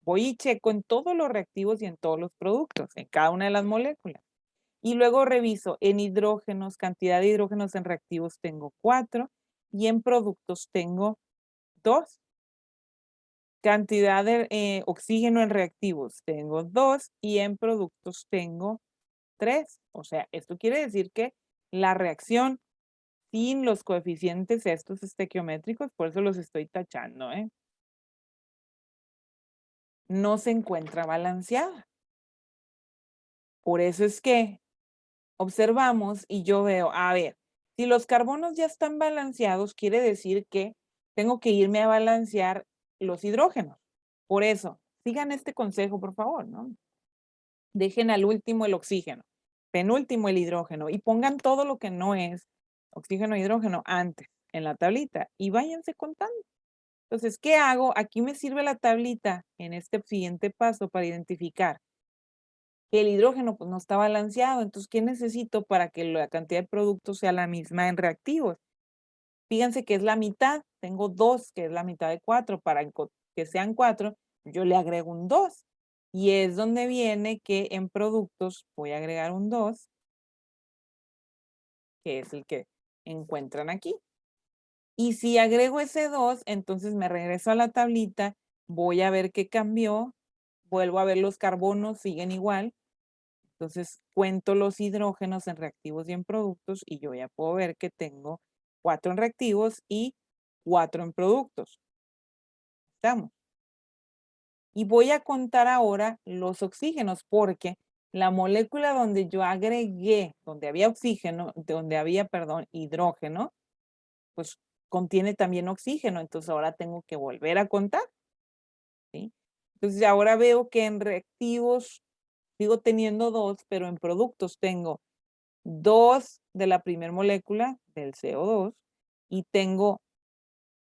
Voy y checo en todos los reactivos y en todos los productos, en cada una de las moléculas. Y luego reviso en hidrógenos, cantidad de hidrógenos en reactivos tengo 4 y en productos tengo 2. Cantidad de oxígeno en reactivos tengo 2 y en productos tengo 3. O sea, esto quiere decir que la reacción sin los coeficientes estos estequiométricos, por eso los estoy tachando, no se encuentra balanceada. Por eso es que observamos y yo veo, a ver, si los carbonos ya están balanceados, quiere decir que tengo que irme a balancear los hidrógenos. Por eso, sigan este consejo, por favor, ¿no? Dejen al último el oxígeno, penúltimo el hidrógeno y pongan todo lo que no es oxígeno e hidrógeno antes en la tablita y váyanse contando. Entonces, ¿qué hago? Aquí me sirve la tablita en este siguiente paso para identificar que el hidrógeno pues, no está balanceado. Entonces, ¿qué necesito para que la cantidad de productos sea la misma en reactivos? Fíjense que es la mitad. Tengo 2, que es la mitad de 4. Para que sean 4, yo le agrego un 2. Y es donde viene que en productos voy a agregar un 2, que es el que encuentran aquí. Y si agrego ese 2, entonces me regreso a la tablita, voy a ver qué cambió, vuelvo a ver los carbonos, siguen igual. Entonces cuento los hidrógenos en reactivos y en productos y yo ya puedo ver que tengo 4 en reactivos y 4 en productos. ¿Estamos? Y voy a contar ahora los oxígenos porque la molécula donde yo agregué, donde había oxígeno, donde había, perdón, hidrógeno, pues contiene también oxígeno. Entonces ahora tengo que volver a contar, ¿sí? Entonces ahora veo que en reactivos sigo teniendo 2, pero en productos tengo 2 de la primera molécula del CO2 y tengo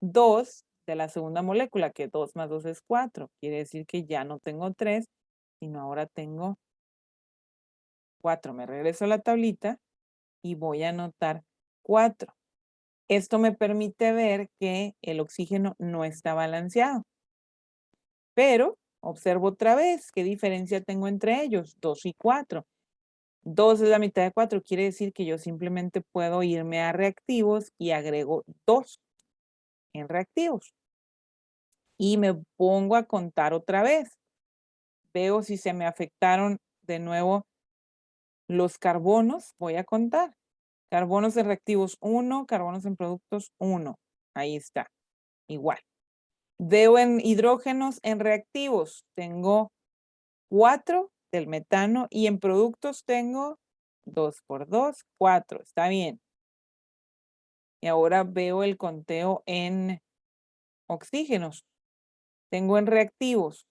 2 de la segunda molécula, que 2 más 2 es 4. Quiere decir que ya no tengo 3, sino ahora tengo 4. Me regreso a la tablita y voy a anotar 4. Esto me permite ver que el oxígeno no está balanceado. Pero observo otra vez qué diferencia tengo entre ellos, 2 y 4. 2 es la mitad de 4, quiere decir que yo simplemente puedo irme a reactivos y agrego 2 en reactivos. Y me pongo a contar otra vez. Veo si se me afectaron de nuevo los carbonos, voy a contar. Carbonos en reactivos 1, carbonos en productos 1. Ahí está, igual. Veo en hidrógenos en reactivos, tengo 4 del metano y en productos tengo 2 por 2, 4. Está bien. Y ahora veo el conteo en oxígenos. Tengo en reactivos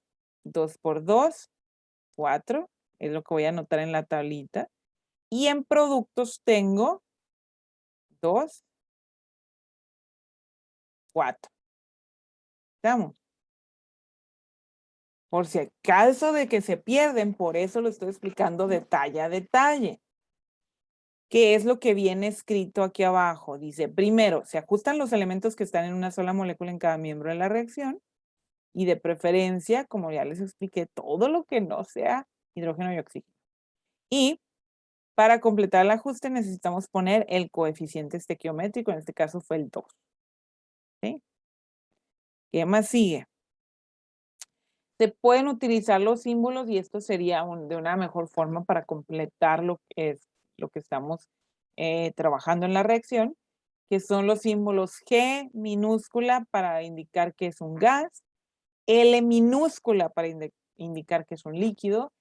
2 por 2, 4. Es lo que voy a anotar en la tablita. Y en productos tengo 2 4. ¿Estamos? Por si acaso de que se pierden, por eso lo estoy explicando detalle a detalle. ¿Qué es lo que viene escrito aquí abajo? Dice, primero, se ajustan los elementos que están en una sola molécula en cada miembro de la reacción y de preferencia, como ya les expliqué, todo lo que no sea hidrógeno y oxígeno. Y para completar el ajuste necesitamos poner el coeficiente estequiométrico, en este caso fue el 2. ¿Sí? ¿Qué más sigue? Se pueden utilizar los símbolos y esto sería de una mejor forma para completar lo que es lo que estamos trabajando en la reacción, que son los símbolos G minúscula para indicar que es un gas, L minúscula para indicar que es un líquido,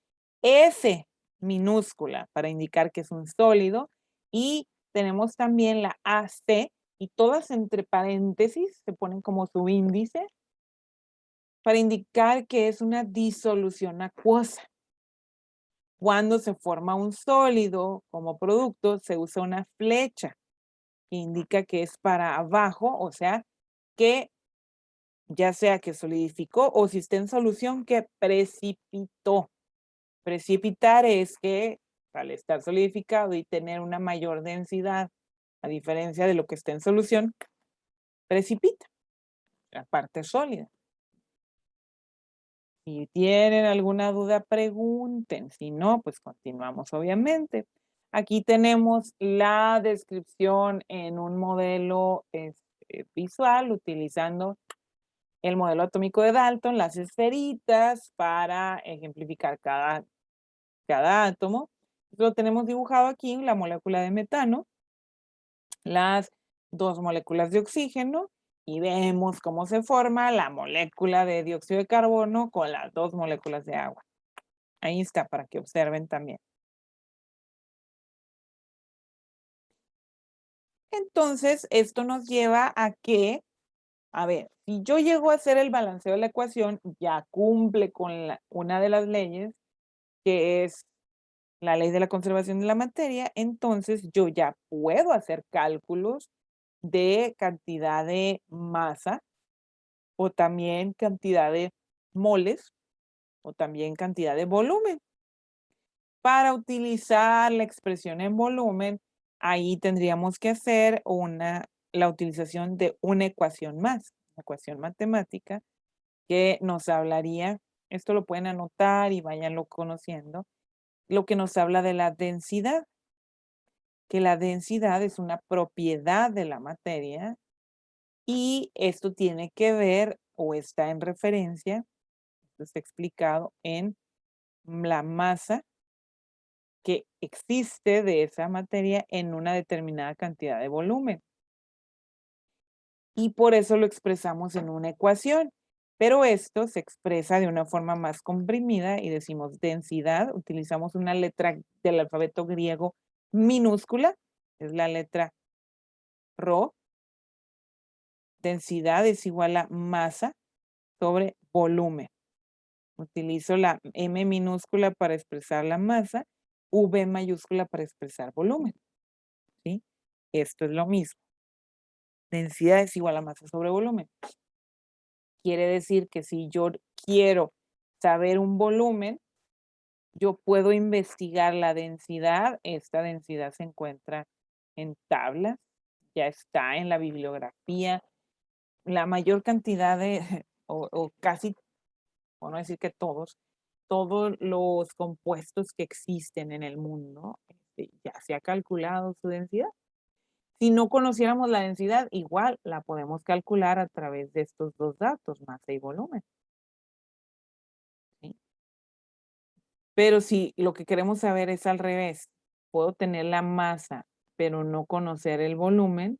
S minúscula para indicar que es un sólido y tenemos también la AC y todas entre paréntesis se ponen como subíndice para indicar que es una disolución acuosa. Cuando se forma un sólido como producto, se usa una flecha que indica que es para abajo, o sea, que ya sea que solidificó o si está en solución, que precipitó. Precipitar es que al estar solidificado y tener una mayor densidad, a diferencia de lo que está en solución, precipita la parte sólida. Si tienen alguna duda, pregunten. Si no, pues continuamos, obviamente. Aquí tenemos la descripción en un modelo visual utilizando el modelo atómico de Dalton, las esferitas para ejemplificar cada átomo. Lo tenemos dibujado aquí, la molécula de metano, las dos moléculas de oxígeno y vemos cómo se forma la molécula de dióxido de carbono con las dos moléculas de agua. Ahí está para que observen también. Entonces, esto nos lleva a que, a ver, si yo llego a hacer el balanceo de la ecuación, ya cumple con una de las leyes, que es la ley de la conservación de la materia, entonces yo ya puedo hacer cálculos de cantidad de masa o también cantidad de moles o también cantidad de volumen. Para utilizar la expresión en volumen, ahí tendríamos que hacer la utilización de una ecuación más, una ecuación matemática que nos hablaría, esto lo pueden anotar y váyanlo conociendo, lo que nos habla de la densidad, que la densidad es una propiedad de la materia y esto tiene que ver o está en referencia, esto está explicado en la masa que existe de esa materia en una determinada cantidad de volumen. Y por eso lo expresamos en una ecuación. Pero esto se expresa de una forma más comprimida y decimos densidad. Utilizamos una letra del alfabeto griego minúscula, es la letra Rho. Densidad es igual a masa sobre volumen. Utilizo la M minúscula para expresar la masa, V mayúscula para expresar volumen. ¿Sí? Esto es lo mismo. Densidad es igual a masa sobre volumen. Quiere decir que si yo quiero saber un volumen, yo puedo investigar la densidad. Esta densidad se encuentra en tablas, ya está en la bibliografía. La mayor cantidad de, o casi, por no decir que todos los compuestos que existen en el mundo, ya se ha calculado su densidad. Si no conociéramos la densidad, igual la podemos calcular a través de estos dos datos, masa y volumen. ¿Sí? Pero si lo que queremos saber es al revés, puedo tener la masa, pero no conocer el volumen,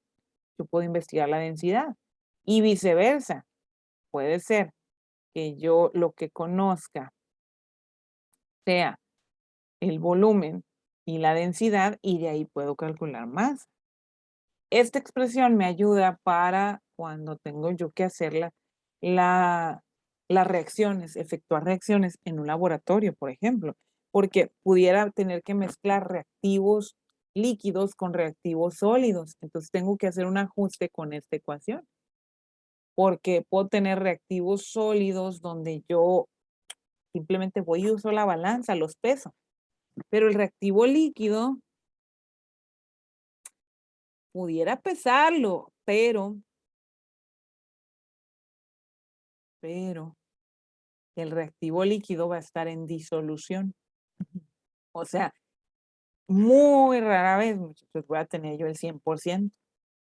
yo puedo investigar la densidad. Y viceversa, puede ser que yo lo que conozca sea el volumen y la densidad y de ahí puedo calcular más. Esta expresión me ayuda para cuando tengo yo que hacer las reacciones, efectuar reacciones en un laboratorio, por ejemplo, porque pudiera tener que mezclar reactivos líquidos con reactivos sólidos. Entonces tengo que hacer un ajuste con esta ecuación. porque puedo tener reactivos sólidos donde yo simplemente voy y uso la balanza, los peso. Pero el reactivo líquido pudiera pesarlo, pero el reactivo líquido va a estar en disolución. O sea, muy rara vez, muchachos, voy a tener yo el 100%,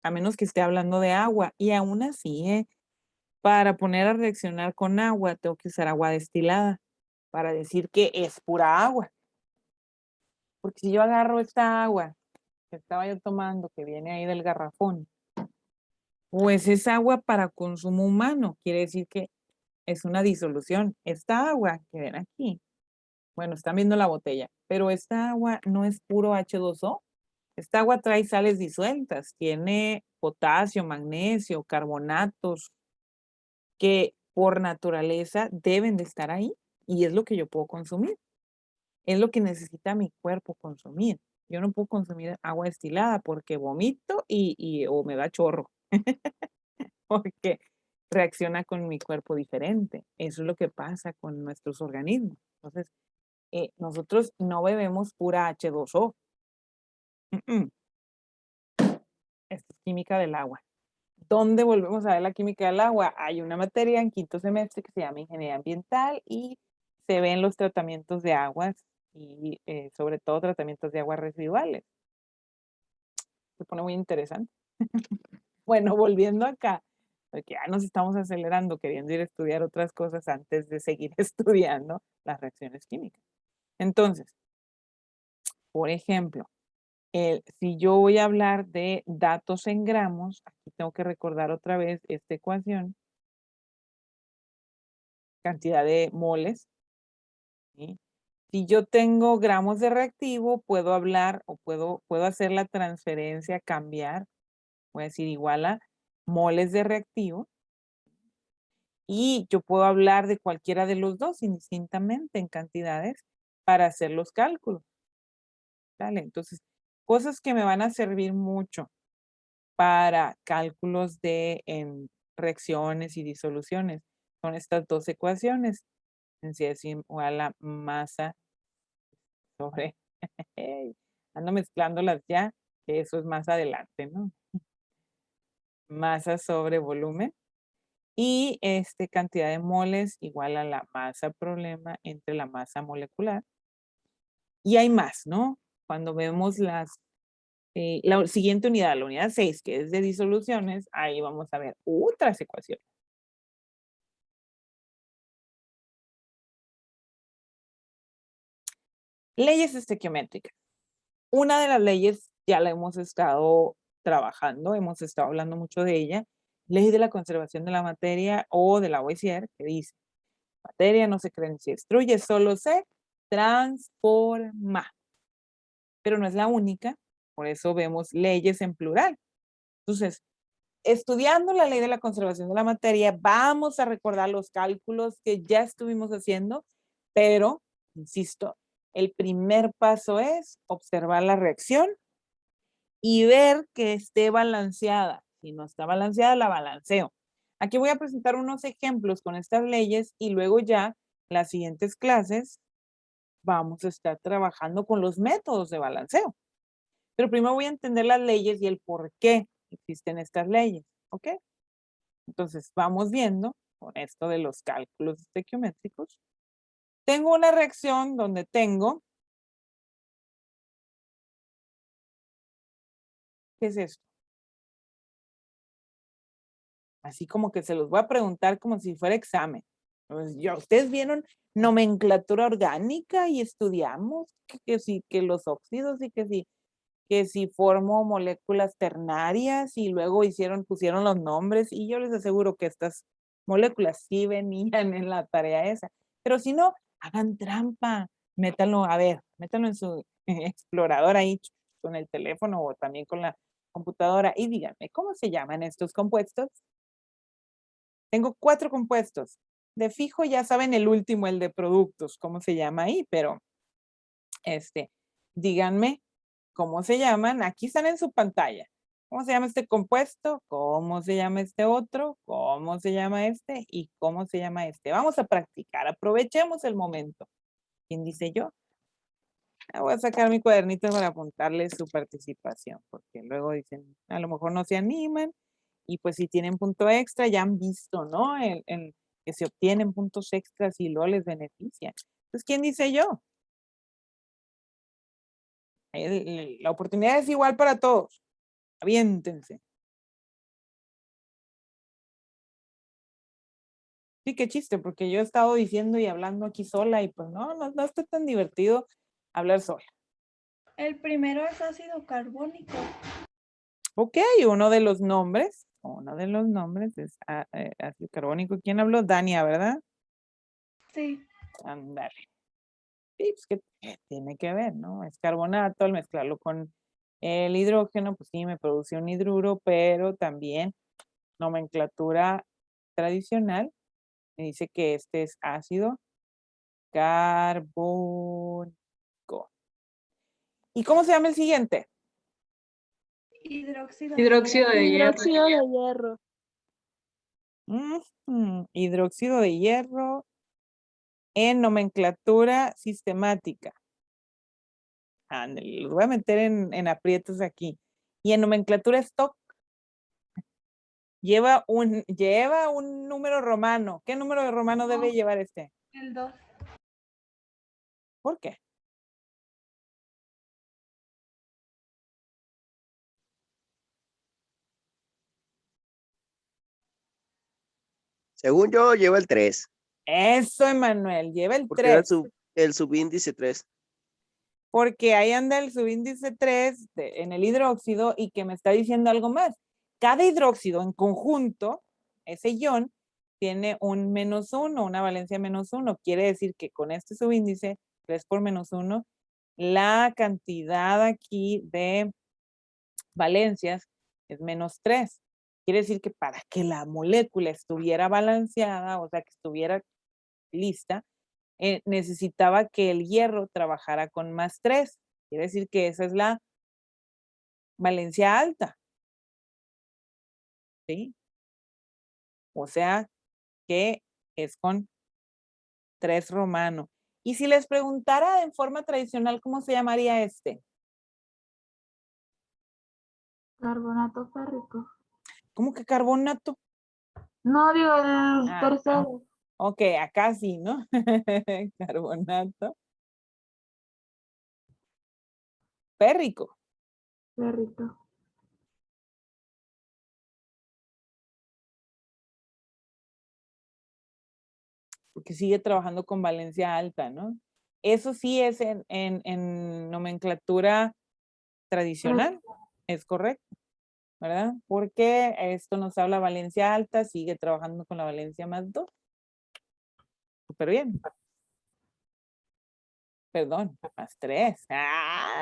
a menos que esté hablando de agua. Y aún así, para poner a reaccionar con agua, tengo que usar agua destilada para decir que es pura agua. Porque si yo agarro esta agua que estaba yo tomando, que viene ahí del garrafón, pues es agua para consumo humano. Quiere decir que es una disolución. Esta agua que ven aquí, bueno, están viendo la botella, pero esta agua no es puro H2O. Esta agua trae sales disueltas, tiene potasio, magnesio, carbonatos, que por naturaleza deben de estar ahí y es lo que yo puedo consumir. Es lo que necesita mi cuerpo consumir. Yo no puedo consumir agua destilada porque vomito o me da chorro, porque reacciona con mi cuerpo diferente. Eso es lo que pasa con nuestros organismos. Entonces, nosotros no bebemos pura H2O. Mm. Esto es química del agua. ¿Dónde volvemos a ver la química del agua? Hay una materia en quinto semestre que se llama ingeniería ambiental y se ven los tratamientos de aguas y sobre todo tratamientos de aguas residuales. Se pone muy interesante. Bueno, volviendo acá, porque ya nos estamos acelerando queriendo ir a estudiar otras cosas antes de seguir estudiando las reacciones químicas. Entonces, por ejemplo, si yo voy a hablar de datos en gramos, aquí tengo que recordar otra vez esta ecuación, cantidad de moles, ¿sí? Si yo tengo gramos de reactivo, puedo hablar o puedo hacer la transferencia, cambiar, voy a decir igual a moles de reactivo, y yo puedo hablar de cualquiera de los dos indistintamente en cantidades para hacer los cálculos. ¿Vale? Entonces, cosas que me van a servir mucho para cálculos de reacciones y disoluciones son estas dos ecuaciones. Es igual a masa sobre, ando mezclándolas ya, que eso es más adelante, ¿no? Masa sobre volumen. Y cantidad de moles igual a la masa problema entre la masa molecular. Y hay más, ¿no? Cuando vemos la siguiente unidad, la unidad 6, que es de disoluciones, ahí vamos a ver otras ecuaciones. Leyes estequiométricas. Una de las leyes ya la hemos estado trabajando, hemos estado hablando mucho de ella, ley de la conservación de la materia o de Lavoisier, que dice, materia no se crea ni se destruye, solo se transforma. Pero no es la única, por eso vemos leyes en plural. Entonces, estudiando la ley de la conservación de la materia, vamos a recordar los cálculos que ya estuvimos haciendo, pero, insisto, el primer paso es observar la reacción y ver que esté balanceada. Si no está balanceada, la balanceo. Aquí voy a presentar unos ejemplos con estas leyes y luego ya las siguientes clases vamos a estar trabajando con los métodos de balanceo. Pero primero voy a entender las leyes y el por qué existen estas leyes, ¿ok? Entonces, vamos viendo con esto de los cálculos estequiométricos. Tengo una reacción donde tengo, ¿qué es esto? Así como que se los voy a preguntar como si fuera examen. Pues ya ustedes vieron nomenclatura orgánica y estudiamos que los óxidos y que si formo moléculas ternarias y luego pusieron los nombres y yo les aseguro que estas moléculas sí venían en la tarea esa. Pero si no, hagan trampa, métanlo, a ver, métanlo en su explorador ahí con el teléfono o también con la computadora y díganme, ¿cómo se llaman estos compuestos? Tengo 4 compuestos. De fijo ya saben el último, el de productos, cómo se llama ahí, pero díganme cómo se llaman. Aquí están en su pantalla. ¿Cómo se llama este compuesto? ¿Cómo se llama este otro? ¿Cómo se llama este? ¿Y cómo se llama este? Vamos a practicar. Aprovechemos el momento. ¿Quién dice yo? Voy a sacar mi cuadernito para apuntarles su participación, porque luego dicen, a lo mejor no se animan, y pues si tienen punto extra, ya han visto, ¿no? Que se obtienen puntos extras y luego les beneficia. Entonces, ¿quién dice yo? La oportunidad es igual para todos. Aviéntense. Sí, qué chiste, porque yo he estado diciendo y hablando aquí sola y pues no está tan divertido hablar sola. El primero es ácido carbónico. Ok, uno de los nombres es ácido carbónico. ¿Quién habló? Dania, ¿verdad? Sí. Ándale. Sí, pues que tiene que ver, ¿no? Es carbonato, al mezclarlo con el hidrógeno, pues sí, me produce un hidruro, pero también nomenclatura tradicional me dice que este es ácido carbónico. ¿Y cómo se llama el siguiente? Hidróxido Hidróxido de hierro. Hidróxido de hierro. Hidróxido de hierro en nomenclatura sistemática. Ándale, los voy a meter en aprietos aquí. Y en nomenclatura stock lleva un número romano. ¿Qué número de romano debe llevar este? El 2. ¿Por qué? Según yo, lleva el 3. Eso, Emanuel, lleva el Porque era 3. el subíndice 3. Porque ahí anda el subíndice 3 en el hidróxido y que me está diciendo algo más. Cada hidróxido en conjunto, ese ion, tiene un -1, una valencia -1. Quiere decir que con este subíndice, 3 por -1, la cantidad aquí de valencias es -3. Quiere decir que para que la molécula estuviera balanceada, o sea, que estuviera lista, necesitaba que el hierro trabajara con +3. Quiere decir que esa es la valencia alta. ¿Sí? O sea, que es con 3 romano. Y si les preguntara en forma tradicional, ¿cómo se llamaría este? Carbonato férrico. ¿Cómo que carbonato? No, digo el tercero. Ok, acá sí, ¿no? Carbonato. Férrico. Férrico. Porque sigue trabajando con valencia alta, ¿no? Eso sí es en nomenclatura tradicional, es correcto, ¿verdad? Porque esto nos habla valencia alta, sigue trabajando con la valencia +2. Súper bien. Perdón, +3.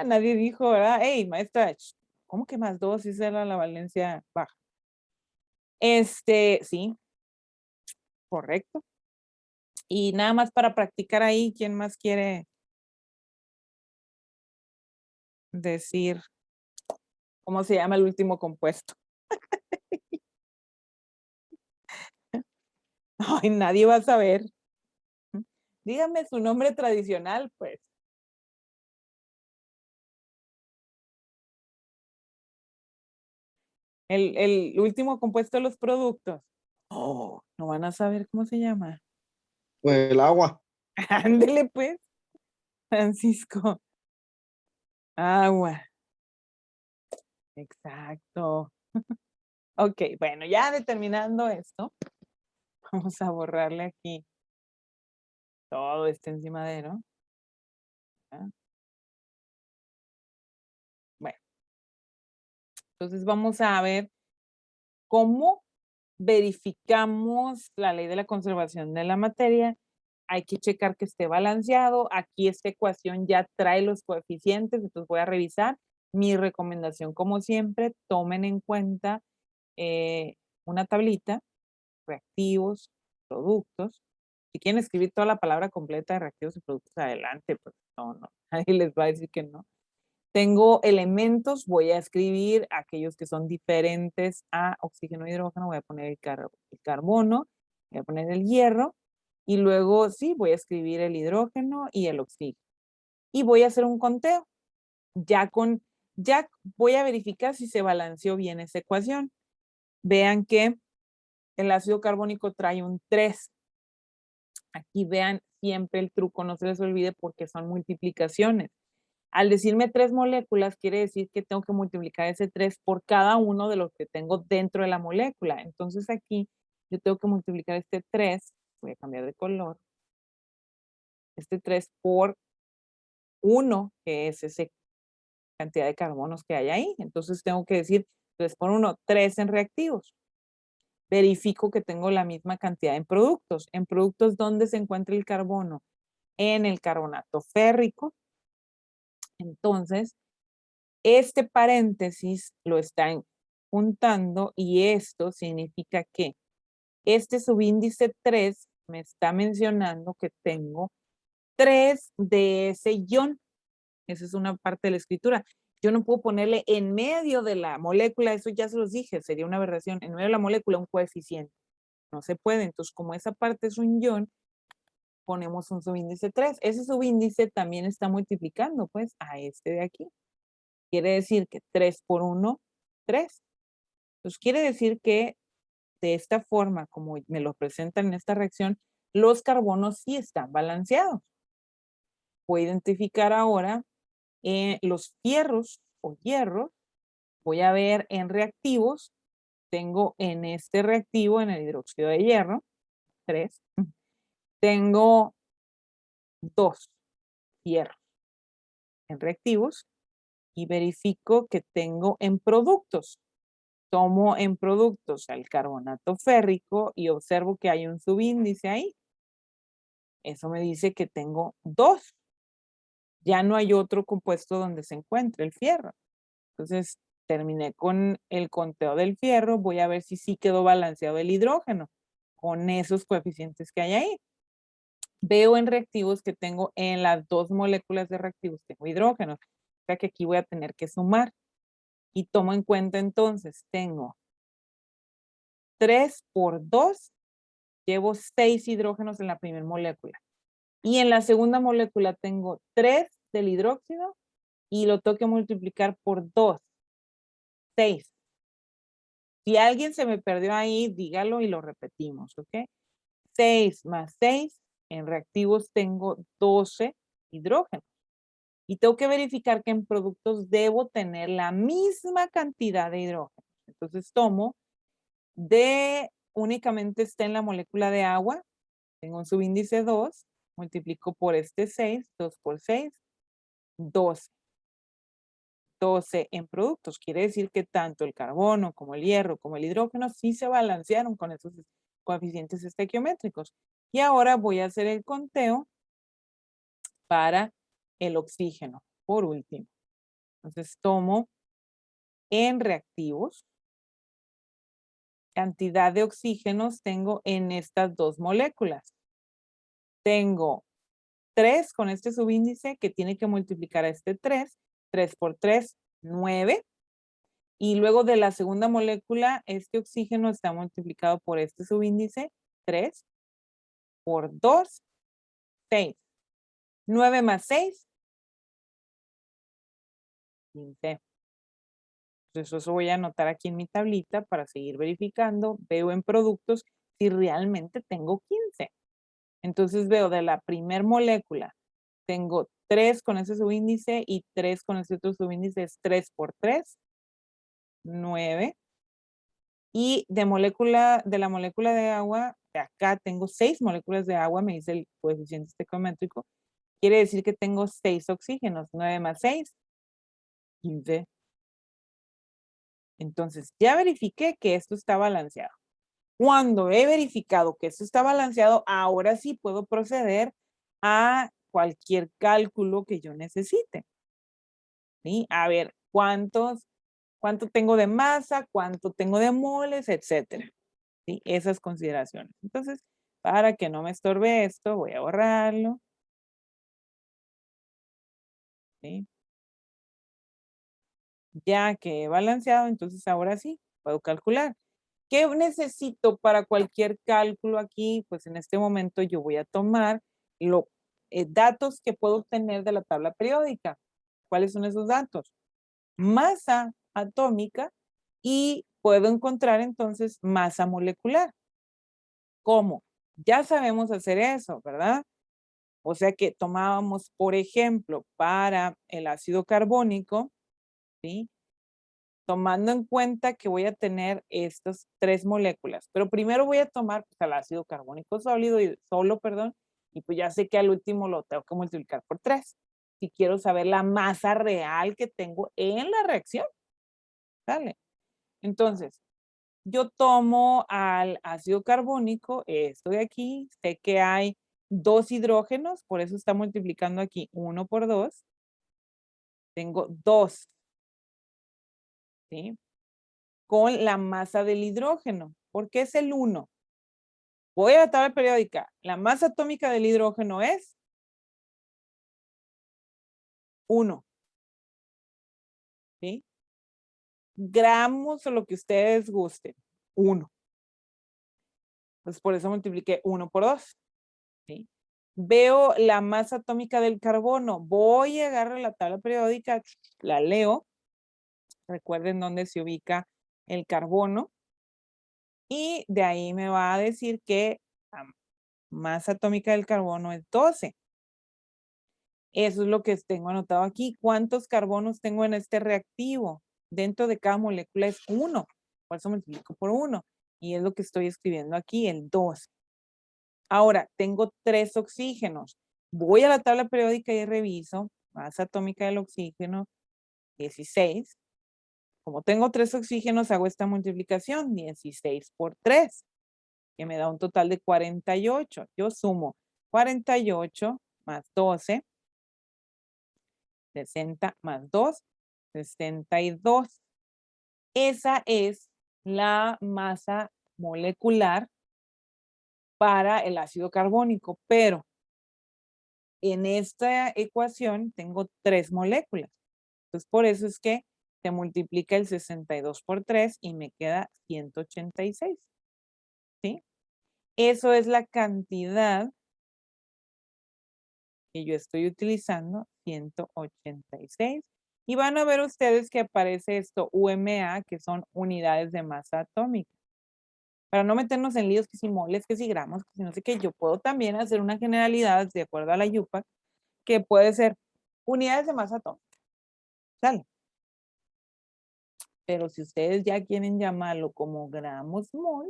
Nadie dijo, ¿verdad? Hey, maestra, ¿cómo que +2? Si esa era la valencia baja. Sí, correcto. Y nada más para practicar ahí, ¿quién más quiere decir cómo se llama el último compuesto? Ay, nadie va a saber. Dígame su nombre tradicional, pues. El último compuesto de los productos. Oh, no van a saber cómo se llama. Pues el agua. Ándele, pues, Francisco. Agua. Exacto. Ok, bueno, ya determinando esto, vamos a borrarle aquí todo este encimadero. ¿Ya? Bueno, entonces vamos a ver cómo verificamos la ley de la conservación de la materia. Hay que checar que esté balanceado. Aquí esta ecuación ya trae los coeficientes, entonces voy a revisar. Mi recomendación, como siempre, tomen en cuenta una tablita, reactivos, productos. Si quieren escribir toda la palabra completa de reactivos y productos, adelante, pues no, nadie les va a decir que no. Tengo elementos, voy a escribir aquellos que son diferentes a oxígeno e hidrógeno, voy a poner el carbono, voy a poner el hierro, y luego sí, voy a escribir el hidrógeno y el oxígeno. Y voy a hacer un conteo. Ya voy a verificar si se balanceó bien esa ecuación. Vean que el ácido carbónico trae un 3. Aquí vean siempre el truco, no se les olvide porque son multiplicaciones. Al decirme 3 moléculas, quiere decir que tengo que multiplicar ese 3 por cada uno de los que tengo dentro de la molécula. Entonces aquí yo tengo que multiplicar este 3, voy a cambiar de color, este 3 por 1, que es esa cantidad de carbonos que hay ahí. Entonces tengo que decir 3 por 1, 3 en reactivos. Verifico que tengo la misma cantidad en productos. En productos, ¿dónde se encuentra el carbono? En el carbonato férrico. Entonces, este paréntesis lo están juntando y esto significa que este subíndice 3 me está mencionando que tengo 3 de ese ion. Esa es una parte de la escritura. Yo no puedo ponerle en medio de la molécula, eso ya se los dije, sería una aberración, en medio de la molécula un coeficiente. No se puede. Entonces, como esa parte es un ion, ponemos un subíndice 3. Ese subíndice también está multiplicando, pues, a este de aquí. Quiere decir que 3 por 1, 3. Entonces, quiere decir que de esta forma, como me lo presentan en esta reacción, los carbonos sí están balanceados. Voy a identificar ahora los fierros o hierros. Voy a ver en reactivos. Tengo en este reactivo, en el hidróxido de hierro, 3. Tengo 2 hierros en reactivos y verifico que tengo en productos. Tomo en productos al carbonato férrico y observo que hay un subíndice ahí. Eso me dice que tengo 2. Ya no hay otro compuesto donde se encuentre el fierro. Entonces, terminé con el conteo del fierro. Voy a ver si sí quedó balanceado el hidrógeno con esos coeficientes que hay ahí. Veo en reactivos que tengo en las 2 moléculas de reactivos, tengo hidrógeno. O sea que aquí voy a tener que sumar. Y tomo en cuenta entonces, tengo 3 por 2, llevo 6 hidrógenos en la primera molécula. Y en la segunda molécula tengo 3 del hidróxido y lo tengo que multiplicar por 2, 6. Si alguien se me perdió ahí, dígalo y lo repetimos, ¿ok? 6 más 6, en reactivos tengo 12 hidrógenos. Y tengo que verificar que en productos debo tener la misma cantidad de hidrógeno. Entonces tomo únicamente está en la molécula de agua, tengo un subíndice 2, multiplico por este 6, 2 por 6, 12. 12 en productos. Quiere decir que tanto el carbono como el hierro como el hidrógeno sí se balancearon con esos coeficientes estequiométricos. Y ahora voy a hacer el conteo para el oxígeno, por último. Entonces tomo en reactivos, cantidad de oxígenos tengo en estas 2 moléculas. Tengo 3 con este subíndice que tiene que multiplicar a este 3. 3 por 3, 9. Y luego de la segunda molécula, este oxígeno está multiplicado por este subíndice, 3 por 2, 6. 9 más 6, 15. Entonces eso voy a anotar aquí en mi tablita para seguir verificando. Veo en productos si realmente tengo 15. Entonces veo de la primer molécula, tengo 3 con ese subíndice y 3 con ese otro subíndice, es 3 por 3, 9. Y de la molécula de agua, acá tengo 6 moléculas de agua, me dice el coeficiente estequiométrico. Quiere decir que tengo 6 oxígenos, 9 más 6, 15. Entonces, ya verifiqué que esto está balanceado. Cuando he verificado que esto está balanceado, ahora sí puedo proceder a cualquier cálculo que yo necesite. ¿Sí? A ver, cuánto tengo de masa, cuánto tengo de moles, etcétera. ¿Sí? Esas consideraciones. Entonces, para que no me estorbe esto, voy a borrarlo. ¿Sí? Ya que he balanceado, entonces ahora sí, puedo calcular. ¿Qué necesito para cualquier cálculo aquí? Pues en este momento yo voy a tomar los datos que puedo obtener de la tabla periódica. ¿Cuáles son esos datos? Masa atómica y puedo encontrar entonces masa molecular. ¿Cómo? Ya sabemos hacer eso, ¿verdad? O sea que tomábamos, por ejemplo, para el ácido carbónico, ¿sí? Tomando en cuenta que voy a tener estas 3 moléculas. Pero primero voy a tomar pues, el ácido carbónico sólido y solo, perdón, y pues ya sé que al último lo tengo que multiplicar por 3. Si quiero saber la masa real que tengo en la reacción. ¿Sale? Entonces, yo tomo al ácido carbónico, esto de aquí, sé que hay 2 hidrógenos, por eso está multiplicando aquí 1 por 2. Tengo 2, ¿sí? Con la masa del hidrógeno. ¿Por qué es el 1? Voy a la tabla periódica. La masa atómica del hidrógeno es 1. ¿Sí? Gramos o lo que ustedes gusten. 1. Entonces por eso multipliqué 1 por 2. ¿Sí? Veo la masa atómica del carbono. Voy a agarrar la tabla periódica, la leo. Recuerden dónde se ubica el carbono. Y de ahí me va a decir que la masa atómica del carbono es 12. Eso es lo que tengo anotado aquí. ¿Cuántos carbonos tengo en este reactivo? Dentro de cada molécula es 1. Por eso multiplico por 1. Y es lo que estoy escribiendo aquí, el 12. Ahora, tengo 3 oxígenos. Voy a la tabla periódica y reviso. Masa atómica del oxígeno, 16. Como tengo 3 oxígenos, hago esta multiplicación, 16 por 3, que me da un total de 48. Yo sumo 48 más 12, 60 más 2, 62. Esa es la masa molecular para el ácido carbónico, pero en esta ecuación tengo 3 moléculas. Entonces, por eso es que se multiplica el 62 por 3 y me queda 186. ¿Sí? Eso es la cantidad que yo estoy utilizando, 186. Y van a ver ustedes que aparece esto UMA, que son unidades de masa atómica. Para no meternos en líos que si moles, que si gramos, que si no sé qué, yo puedo también hacer una generalidad de acuerdo a la YUPAC, que puede ser unidades de masa atómica. ¿Sale? Pero si ustedes ya quieren llamarlo como gramos mol,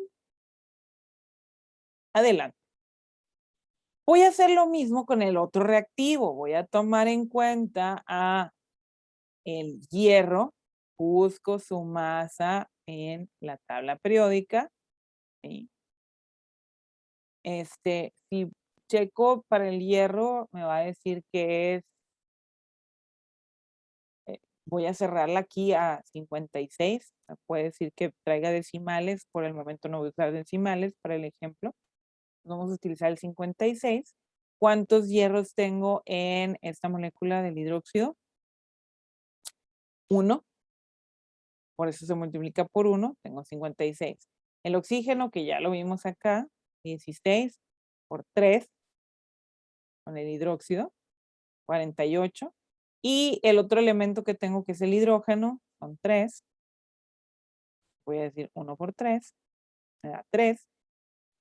adelante. Voy a hacer lo mismo con el otro reactivo. Voy a tomar en cuenta a el hierro. Busco su masa en la tabla periódica. ¿Sí? Si checo para el hierro, me va a decir que es, voy a cerrarla aquí a 56. Puede decir que traiga decimales. Por el momento no voy a usar decimales para el ejemplo. Vamos a utilizar el 56. ¿Cuántos hierros tengo en esta molécula del hidróxido? 1. Por eso se multiplica por 1. Tengo 56. El oxígeno, que ya lo vimos acá, 16 por 3 con el hidróxido, 48. Y el otro elemento que tengo, que es el hidrógeno, son 3. Voy a decir 1 por 3, me da 3.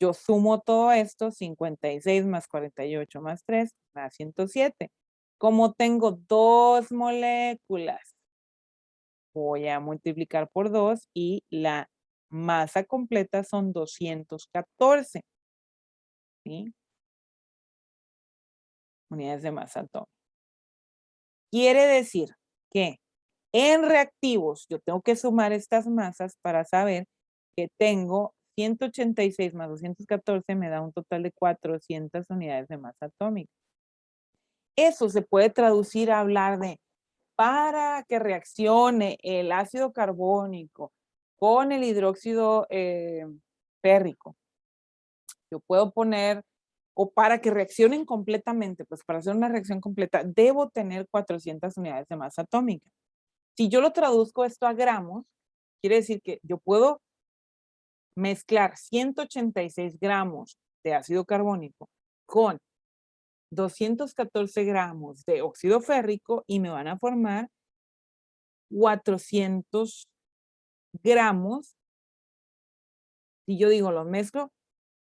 Yo sumo todo esto, 56 más 48 más 3, me da 107. Como tengo 2 moléculas, voy a multiplicar por 2 y la masa completa son 214. ¿Sí? Unidades de masa atómica. Quiere decir que en reactivos yo tengo que sumar estas masas para saber que tengo 186 más 214 me da un total de 400 unidades de masa atómica. Eso se puede traducir a hablar de para que reaccione el ácido carbónico con el hidróxido férrico. Yo puedo poner, o para que reaccionen completamente, pues para hacer una reacción completa, debo tener 400 unidades de masa atómica. Si yo lo traduzco esto a gramos, quiere decir que yo puedo mezclar 186 gramos de ácido carbónico con 214 gramos de óxido férrico y me van a formar 400 gramos. Si yo digo, lo mezclo,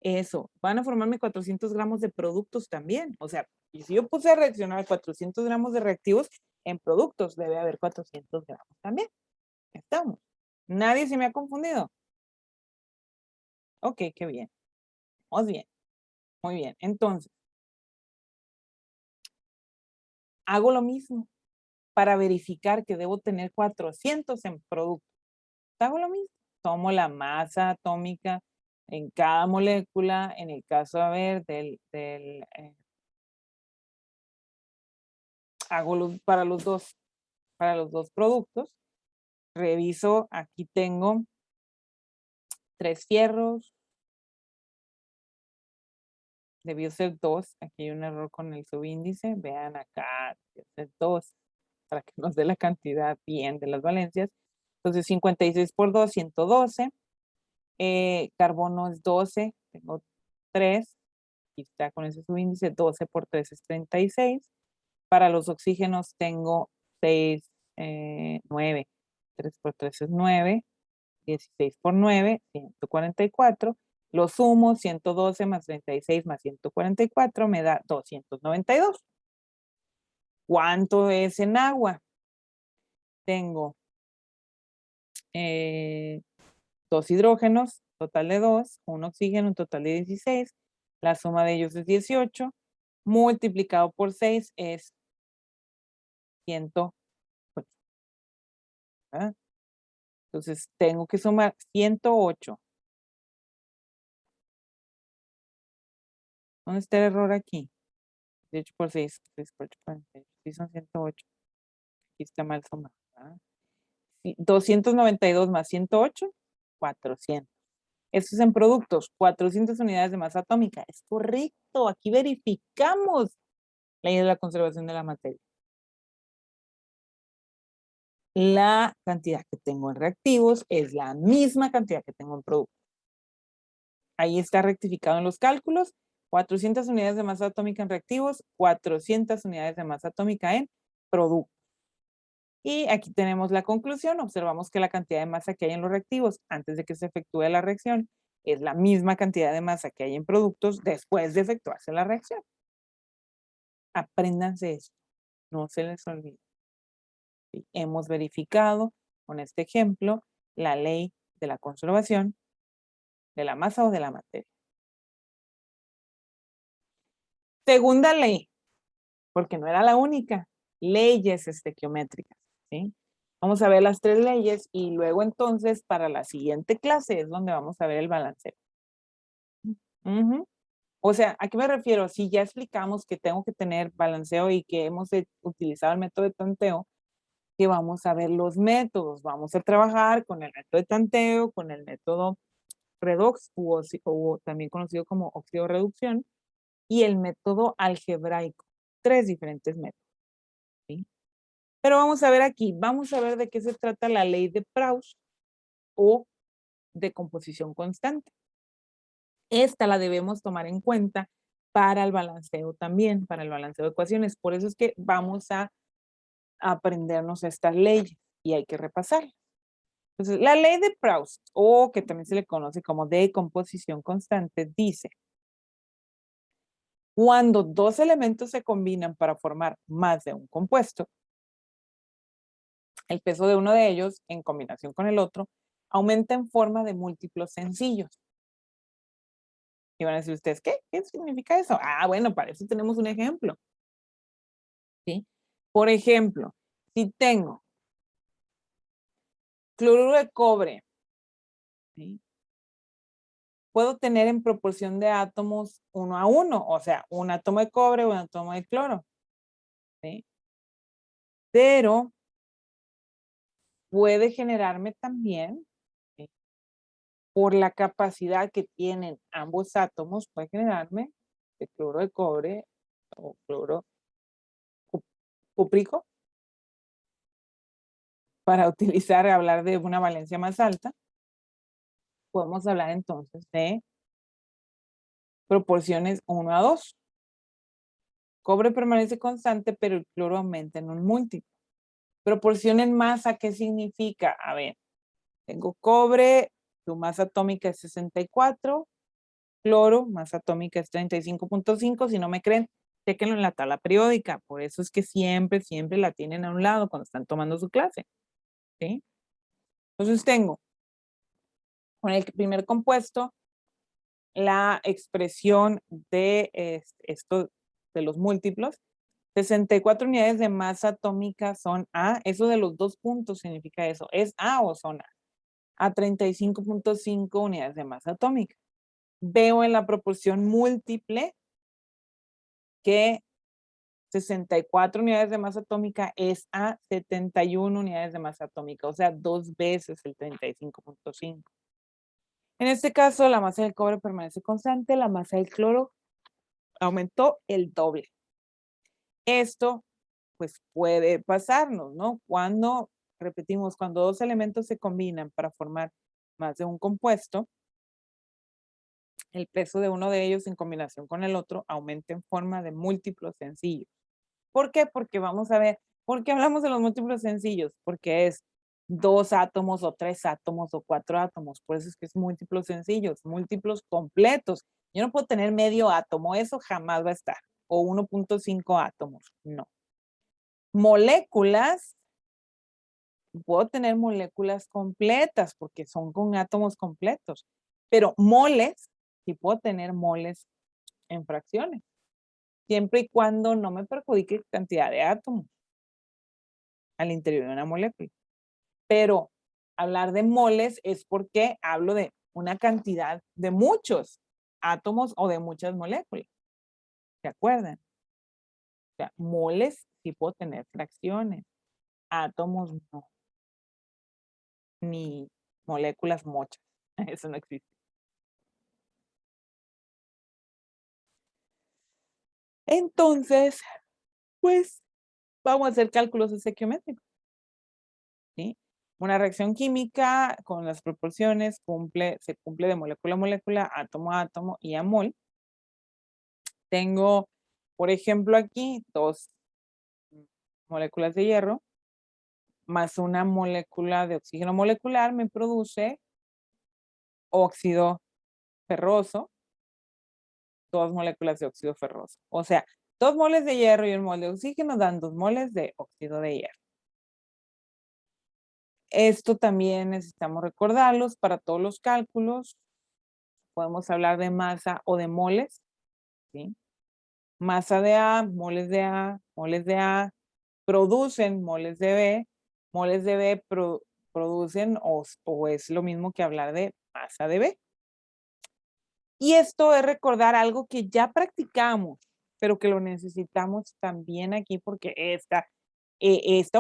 eso, van a formarme 400 gramos de productos también. O sea, y si yo puse a reaccionar 400 gramos de reactivos, en productos debe haber 400 gramos también. Estamos. Nadie se me ha confundido. Ok, qué bien. Vamos bien. Muy bien. Entonces, hago lo mismo para verificar que debo tener 400 en productos. Hago lo mismo. Tomo la masa atómica en cada molécula, en el caso, a ver, hago para los dos productos. Reviso, aquí tengo 3 fierros. Debió ser 2. Aquí hay un error con el subíndice. Vean acá, debió ser 2 para que nos dé la cantidad bien de las valencias. Entonces, 56 por 2, 112. Carbono es 12. Tengo 3. Aquí está con ese subíndice. 12 por 3 es 36. Para los oxígenos tengo 6, 9. 3 por 3 es 9. 16 por 9, 144. Lo sumo, 112 más 36 más 144 me da 292. ¿Cuánto es en agua? Tengo 2 hidrógenos, total de 2, un oxígeno, un total de 16. La suma de ellos es 18. Multiplicado por 6 es 108. ¿Verdad? Entonces tengo que sumar 108. ¿Dónde está el error aquí? 18 por 6, 6 por 8, 48. Sí, son 108. Aquí está mal sumado. ¿Verdad? 292 más 108, 400. Esto es en productos, 400 unidades de masa atómica. Es correcto, aquí verificamos la ley de la conservación de la materia. La cantidad que tengo en reactivos es la misma cantidad que tengo en productos. Ahí está rectificado en los cálculos. 400 unidades de masa atómica en reactivos, 400 unidades de masa atómica en productos. Y aquí tenemos la conclusión. Observamos que la cantidad de masa que hay en los reactivos antes de que se efectúe la reacción es la misma cantidad de masa que hay en productos después de efectuarse la reacción. Apréndanse eso. No se les olvide. ¿Sí? Hemos verificado con este ejemplo la ley de la conservación de la masa o de la materia. Segunda ley, porque no era la única, leyes estequiométricas. ¿Sí? Vamos a ver las 3 leyes y luego entonces para la siguiente clase es donde vamos a ver el balanceo. O sea, ¿a qué me refiero? Si ya explicamos que tengo que tener balanceo y que hemos utilizado el método de tanteo, que vamos a ver los métodos. Vamos a trabajar con el método de tanteo, con el método redox o también conocido como oxidorreducción y el método algebraico. 3 diferentes métodos. ¿Sí? Pero vamos a ver aquí, vamos a ver de qué se trata la ley de Proust o de composición constante. Esta la debemos tomar en cuenta para el balanceo también, para el balanceo de ecuaciones. Por eso es que vamos a aprendernos estas leyes y hay que repasarlas. Entonces, la ley de Proust, o que también se le conoce como de composición constante, dice, cuando 2 elementos se combinan para formar más de un compuesto, el peso de uno de ellos, en combinación con el otro, aumenta en forma de múltiplos sencillos. Y van a decir ustedes, ¿qué? ¿Qué significa eso? Ah, bueno, para eso tenemos un ejemplo. ¿Sí? Por ejemplo, si tengo cloruro de cobre, ¿sí? Puedo tener en proporción de átomos 1 a 1, o sea, un átomo de cobre, un átomo de cloro. ¿Sí? Pero puede generarme también, ¿sí? Por la capacidad que tienen ambos átomos, puede generarme de cloro de cobre o cloro cúprico. para hablar de una valencia más alta, podemos hablar entonces de proporciones 1 a 2. Cobre permanece constante, pero el cloro aumenta en un múltiplo. Proporción en masa, ¿qué significa? A ver, tengo cobre, su masa atómica es 64, cloro, masa atómica es 35.5. Si no me creen, chequenlo en la tabla periódica. Por eso es que siempre la tienen a un lado cuando están tomando su clase. ¿Sí? Entonces tengo con el primer compuesto la expresión de esto de los múltiplos. 64 unidades de masa atómica son A. Eso de los 2 puntos significa eso. ¿Es A o son A? A 35.5 unidades de masa atómica. Veo en la proporción múltiple que 64 unidades de masa atómica es a 71 unidades de masa atómica, o sea, 2 veces el 35.5. En este caso, la masa del cobre permanece constante, la masa del cloro aumentó el doble. Esto, pues, puede pasarnos, ¿no? Cuando, repetimos, cuando dos elementos se combinan para formar más de un compuesto, el peso de uno de ellos en combinación con el otro aumenta en forma de múltiplos sencillos. ¿Por qué? Porque vamos a ver, ¿por qué hablamos de los múltiplos sencillos? Porque es 2 átomos o 3 átomos o 4 átomos. Por eso es que es múltiplos sencillos, múltiplos completos. Yo no puedo tener medio átomo, eso jamás va a estar. O 1.5 átomos, no. Moléculas, puedo tener moléculas completas porque son con átomos completos. Pero moles, sí puedo tener moles en fracciones. Siempre y cuando no me perjudique cantidad de átomos al interior de una molécula. Pero hablar de moles es porque hablo de una cantidad de muchos átomos o de muchas moléculas. ¿Se acuerdan? O sea, moles sí puedo tener fracciones, átomos no, ni moléculas muchas. Eso no existe. Entonces, pues, vamos a hacer cálculos estequiométricos. ¿Sí? Una reacción química con las proporciones se cumple de molécula a molécula, átomo a átomo y a mol. Tengo, por ejemplo, aquí 2 moléculas de hierro más una molécula de oxígeno molecular me produce óxido ferroso, 2 moléculas de óxido ferroso. O sea, 2 moles de hierro y 1 mol de oxígeno dan 2 moles de óxido de hierro. Esto también necesitamos recordarlos para todos los cálculos. Podemos hablar de masa o de moles, ¿sí? Masa de A, moles de A, producen moles de B producen o es lo mismo que hablar de masa de B. Y esto es recordar algo que ya practicamos, pero que lo necesitamos también aquí porque esta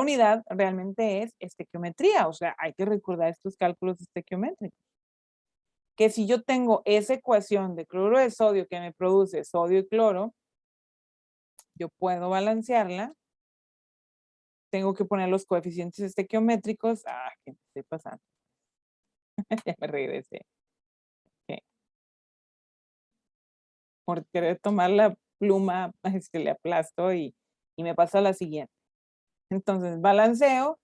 unidad realmente es estequiometría, o sea, hay que recordar estos cálculos estequiométricos. Que si yo tengo esa ecuación de cloruro de sodio que me produce sodio y cloro, yo puedo balancearla. Tengo que poner los coeficientes estequiométricos. ¿Qué me estoy pasando? Ya me regresé. Okay. Por querer tomar la pluma, le aplasto y me pasa la siguiente. Entonces, balanceo.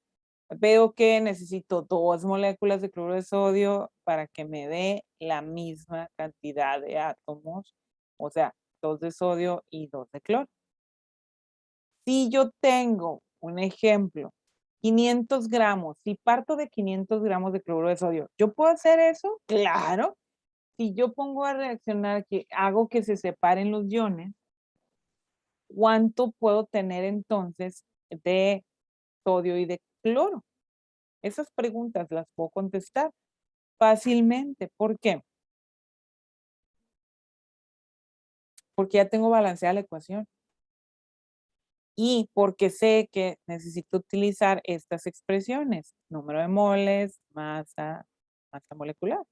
Veo que necesito 2 moléculas de cloruro de sodio para que me dé la misma cantidad de átomos. O sea, 2 de sodio y 2 de cloro. Si yo tengo un ejemplo, 500 gramos, si parto de 500 gramos de cloruro de sodio, ¿yo puedo hacer eso? Claro. Si yo pongo a reaccionar, que hago que se separen los iones, ¿cuánto puedo tener entonces de sodio y de cloro? Esas preguntas las puedo contestar fácilmente. ¿Por qué? Porque ya tengo balanceada la ecuación. Y porque sé que necesito utilizar estas expresiones, número de moles, masa molecular.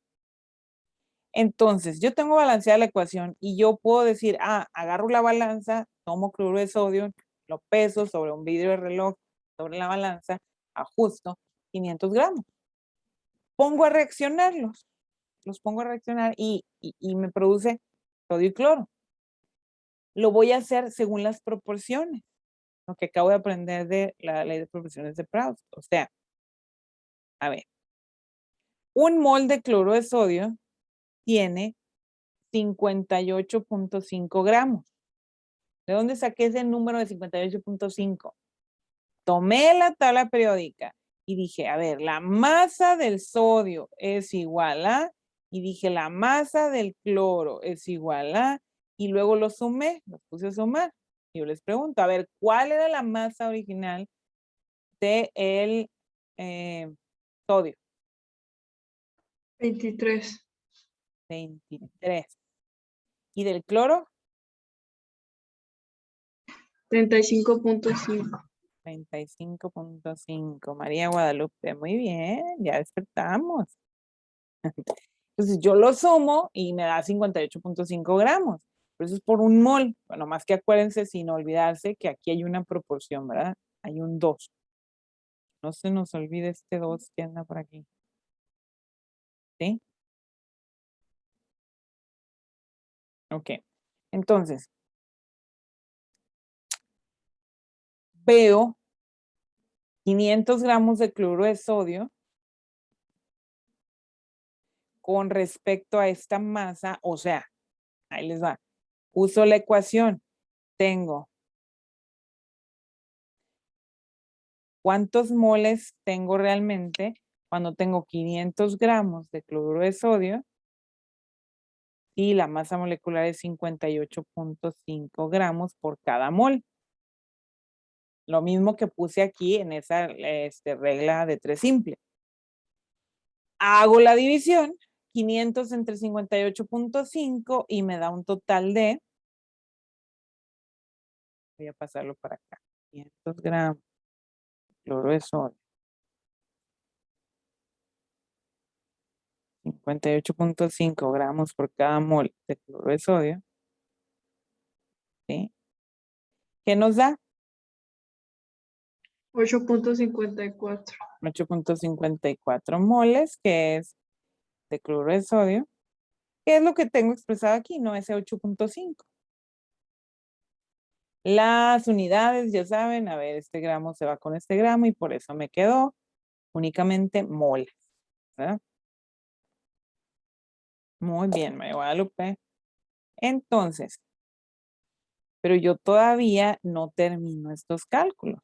Entonces, yo tengo balanceada la ecuación y yo puedo decir, agarro la balanza, tomo cloruro de sodio, lo peso sobre un vidrio de reloj, sobre la balanza, ajusto, 500 gramos. Pongo a reaccionarlos. Los pongo a reaccionar y me produce sodio y cloro. Lo voy a hacer según las proporciones. Lo que acabo de aprender de la ley de proporciones de Proust. O sea, a ver, un mol de cloro de sodio tiene 58.5 gramos. ¿De dónde saqué ese número de 58.5? Tomé la tabla periódica y dije, a ver, la masa del sodio es igual a, y dije, la masa del cloro es igual a, y luego lo sumé, los puse a sumar. Y yo les pregunto, a ver, ¿cuál era la masa original del sodio? 23. 23. ¿Y del cloro? 35.5. 35.5. María Guadalupe, muy bien, ya despertamos. Entonces yo lo sumo y me da 58.5 gramos. Pero eso es por un mol. Bueno, más que acuérdense, sin olvidarse que aquí hay una proporción, ¿verdad? Hay un 2. No se nos olvide este 2 que anda por aquí. ¿Sí? Ok. Entonces, veo 500 gramos de cloruro de sodio con respecto a esta masa, o sea, ahí les va. Uso la ecuación. Tengo. ¿Cuántos moles tengo realmente cuando tengo 500 gramos de cloruro de sodio? Y la masa molecular es 58.5 gramos por cada mol. Lo mismo que puse aquí en esa regla de 3 simple. Hago la división, 500 entre 58.5 y me da un total de, voy a pasarlo para acá, 500 gramos de cloruro de sodio. 58.5 gramos por cada mol de cloruro de sodio. ¿Sí? ¿Qué nos da? 8.54. 8.54 moles, que es de cloruro de sodio. ¿Qué es lo que tengo expresado aquí? No, ese 8.5. Las unidades, ya saben, a ver, este gramo se va con este gramo y por eso me quedó únicamente moles. ¿Verdad? Muy bien, María Guadalupe. Entonces, pero yo todavía no termino estos cálculos.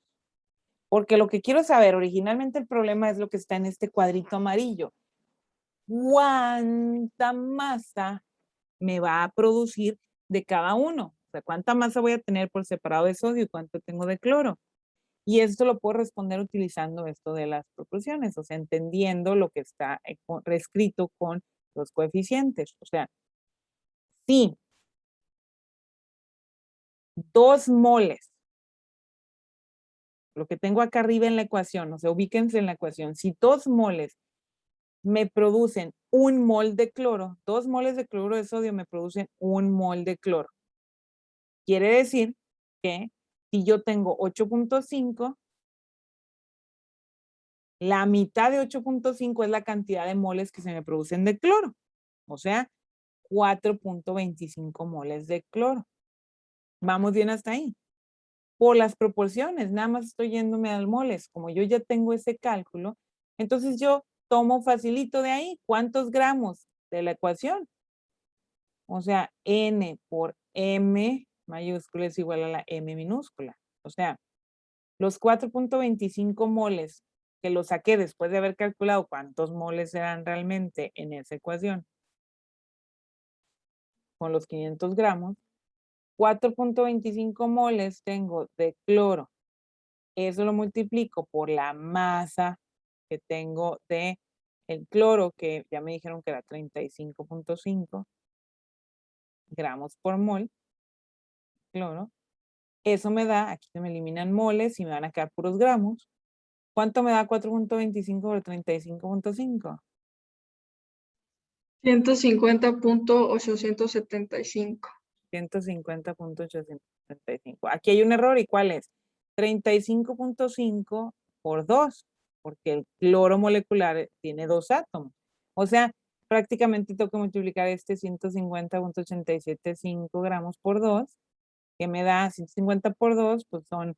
Porque lo que quiero saber, originalmente el problema es lo que está en este cuadrito amarillo. ¿Cuánta masa me va a producir de cada uno? O sea, ¿cuánta masa voy a tener por separado de sodio y cuánto tengo de cloro? Y esto lo puedo responder utilizando esto de las proporciones, o sea, entendiendo lo que está reescrito con los coeficientes. O sea, si 2 moles, lo que tengo acá arriba en la ecuación, o sea, ubíquense en la ecuación, si 2 moles me producen 1 mol de cloro, 2 moles de cloruro de sodio me producen 1 mol de cloro. Quiere decir que si yo tengo 8.5, la mitad de 8.5 es la cantidad de moles que se me producen de cloro. O sea, 4.25 moles de cloro. Vamos bien hasta ahí. Por las proporciones, nada más estoy yéndome al moles. Como yo ya tengo ese cálculo, entonces yo tomo facilito de ahí. ¿Cuántos gramos de la ecuación? O sea, N por M mayúscula es igual a la M minúscula. O sea, los 4.25 moles que lo saqué después de haber calculado cuántos moles eran realmente en esa ecuación con los 500 gramos, 4.25 moles tengo de cloro. Eso lo multiplico por la masa que tengo de el cloro, que ya me dijeron que era 35.5 gramos por mol. Cloro. Eso me da, aquí se me eliminan moles y me van a quedar puros gramos. ¿Cuánto me da 4.25 por 35.5? 150.875. 150.875. Aquí hay un error, ¿y cuál es? 35.5 por 2. porque el cloro molecular tiene 2 átomos. O sea, prácticamente tengo que multiplicar este 150.875 gramos por 2, que me da 150 por 2, pues son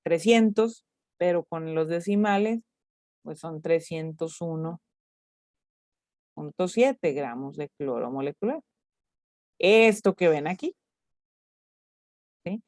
300, pero con los decimales, pues son 301.7 gramos de cloro molecular. Esto que ven aquí. ¿Sí?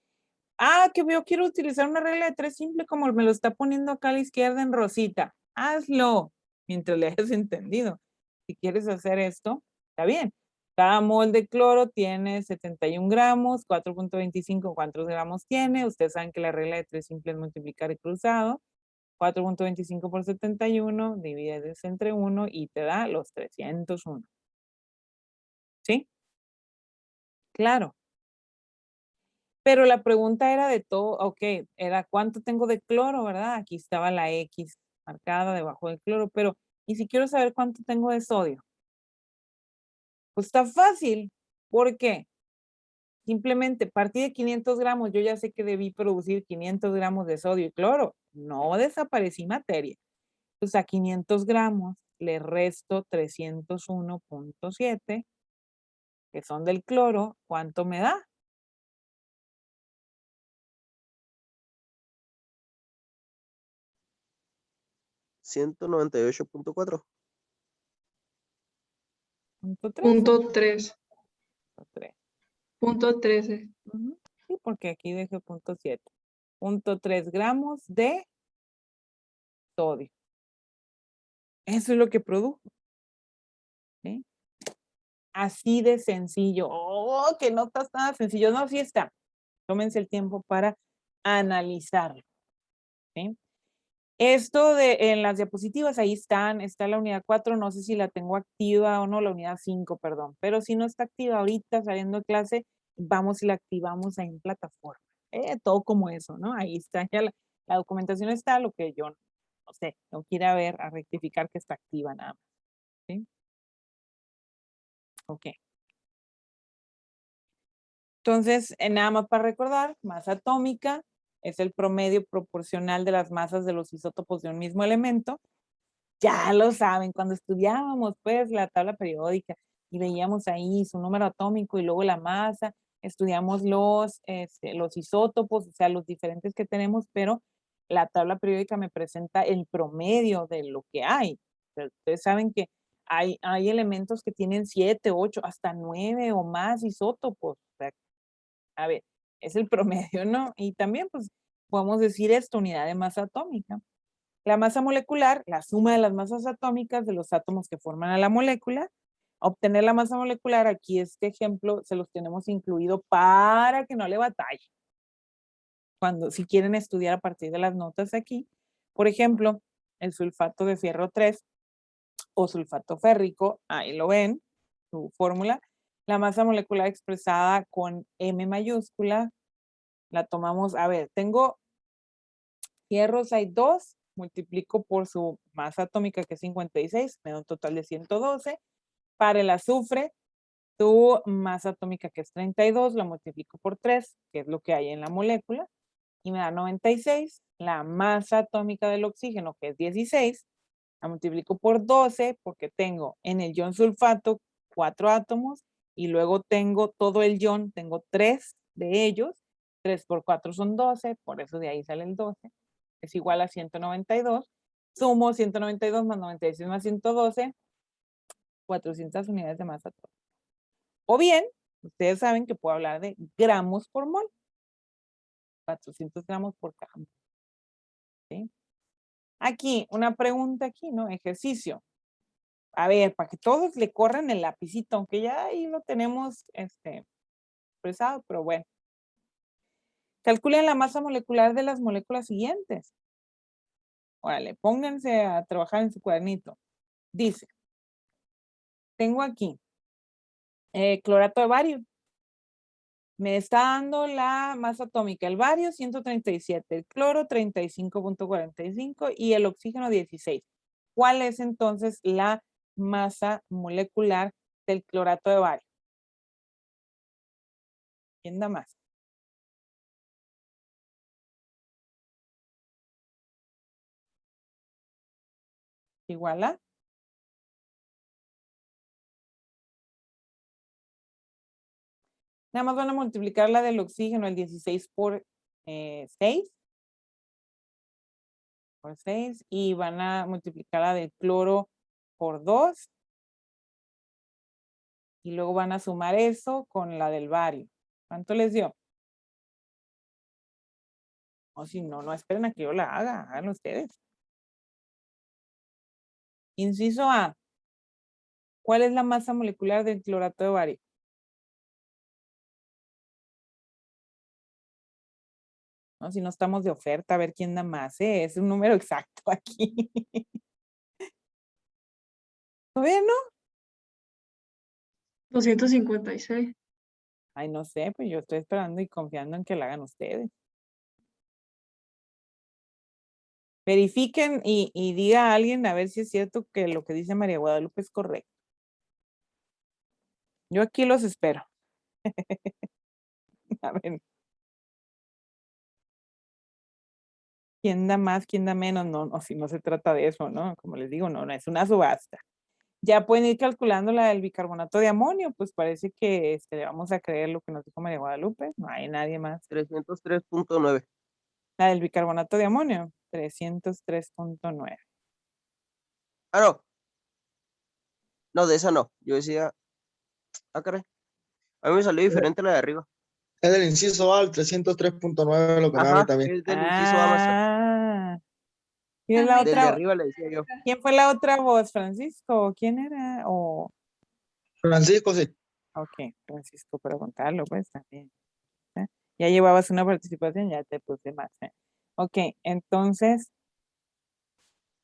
Ah, que yo quiero utilizar una regla de 3 simple como me lo está poniendo acá a la izquierda en rosita. Hazlo mientras le hayas entendido. Si quieres hacer esto, está bien. Cada mol de cloro tiene 71 gramos, 4.25, ¿cuántos gramos tiene? Ustedes saben que la regla de 3 simple es multiplicar y cruzado. 4.25 por 71, divides entre 1 y te da los 301. ¿Sí? Claro. Pero la pregunta era de todo, ok, era cuánto tengo de cloro, ¿verdad? Aquí estaba la X marcada debajo del cloro, pero ¿y si quiero saber cuánto tengo de sodio? Pues está fácil. ¿Por qué? Simplemente partí de 500 gramos, yo ya sé que debí producir 500 gramos de sodio y cloro. No desaparecí materia. Pues a 500 gramos le resto 301.7, que son del cloro. ¿Cuánto me da? 198.4. Punto 13. Punto 3. Punto 3. Punto 13. Ujú. Sí, porque aquí dejé punto 7. Punto 3 gramos de sodio. Eso es lo que produjo. ¿Sí? Así de sencillo. Oh, que no está nada sencillo. No, sí está. Tómense el tiempo para analizarlo. ¿Sí? Esto en las diapositivas, ahí está la unidad 4, no sé si la tengo activa o no, la unidad 5, perdón, pero si no está activa ahorita saliendo de clase, vamos y la activamos ahí en plataforma. Todo como eso, ¿no? Ahí está, ya la documentación está, lo que yo no sé, tengo que ir a ver, a rectificar que está activa nada más. ¿Sí? Ok. Entonces, nada más para recordar, masa atómica es el promedio proporcional de las masas de los isótopos de un mismo elemento. Ya lo saben, cuando estudiábamos pues la tabla periódica y veíamos ahí su número atómico y luego la masa, estudiamos los isótopos, o sea, los diferentes que tenemos, pero la tabla periódica me presenta el promedio de lo que hay. O sea, ustedes saben que hay elementos que tienen 7, 8, hasta 9 o más isótopos. O sea, a ver, es el promedio, ¿no? Y también pues podemos decir esto, unidad de masa atómica. La masa molecular, la suma de las masas atómicas de los átomos que forman a la molécula. Obtener la masa molecular, aquí este ejemplo se los tenemos incluido para que no le batalle. Si quieren estudiar a partir de las notas aquí, por ejemplo, el sulfato de fierro 3 o sulfato férrico, ahí lo ven, su fórmula. La masa molecular expresada con M mayúscula, la tomamos, a ver, tengo fierros, hay 2, multiplico por su masa atómica que es 56, me da un total de 112. Para el azufre, su masa atómica que es 32, la multiplico por 3, que es lo que hay en la molécula, y me da 96. La masa atómica del oxígeno, que es 16, la multiplico por 12 porque tengo en el ion sulfato 4 átomos y luego tengo todo el ion, tengo 3 de ellos. 3 por 4 son 12, por eso de ahí sale el 12. Es igual a 192. Sumo 192 más 96 más 112, 400 unidades de masa atómica. O bien, ustedes saben que puedo hablar de gramos por mol. 400 gramos por cada mol. ¿Sí? Aquí, una pregunta aquí, ¿no? Ejercicio. A ver, para que todos le corran el lapicito, aunque ya ahí lo tenemos expresado, pero bueno. Calculen la masa molecular de las moléculas siguientes. Órale, pónganse a trabajar en su cuadernito. Dice, tengo aquí clorato de bario. Me está dando la masa atómica, el bario 137, el cloro 35.45 y el oxígeno 16. ¿Cuál es entonces la masa molecular del clorato de bario? ¿Quién da más? igual a. Nada más van a multiplicar la del oxígeno, el 16 por 6. Por 6. Y van a multiplicar la del cloro por 2. Y luego van a sumar eso con la del bario. ¿Cuánto les dio? O si no, no esperen a que yo la haga. Háganlo ustedes. Inciso A. ¿Cuál es la masa molecular del clorato de bario? No, si no estamos de oferta, a ver quién da más, ¿eh? Es un número exacto aquí. ¿Todavía no? 256. Ay, no sé, pues yo estoy esperando y confiando en que la hagan ustedes. Verifiquen y diga a alguien a ver si es cierto que lo que dice María Guadalupe es correcto. Yo aquí los espero. A ver. ¿Quién da más, quién da menos? No, no, si no se trata de eso, ¿no? Como les digo, no, no es una subasta. Ya pueden ir calculando la del bicarbonato de amonio, pues parece que le vamos a creer lo que nos dijo María Guadalupe. No hay nadie más. 303.9. La del bicarbonato de amonio, 303.9. Ah, no. No, de esa no. Yo decía, caray. A mí me salió diferente la de arriba. Es del inciso A, el 303.9, lo que me da a mí Ajá, también. es del inciso Amazon. Ah. ¿Quién es la Del de otra? arriba le decía yo. ¿Quién fue la otra voz, Francisco? ¿Quién era? Francisco, sí. Ok, Francisco, preguntarlo, pues también. ¿eh? Ya llevabas una participación, ya te puse más. Ok, entonces,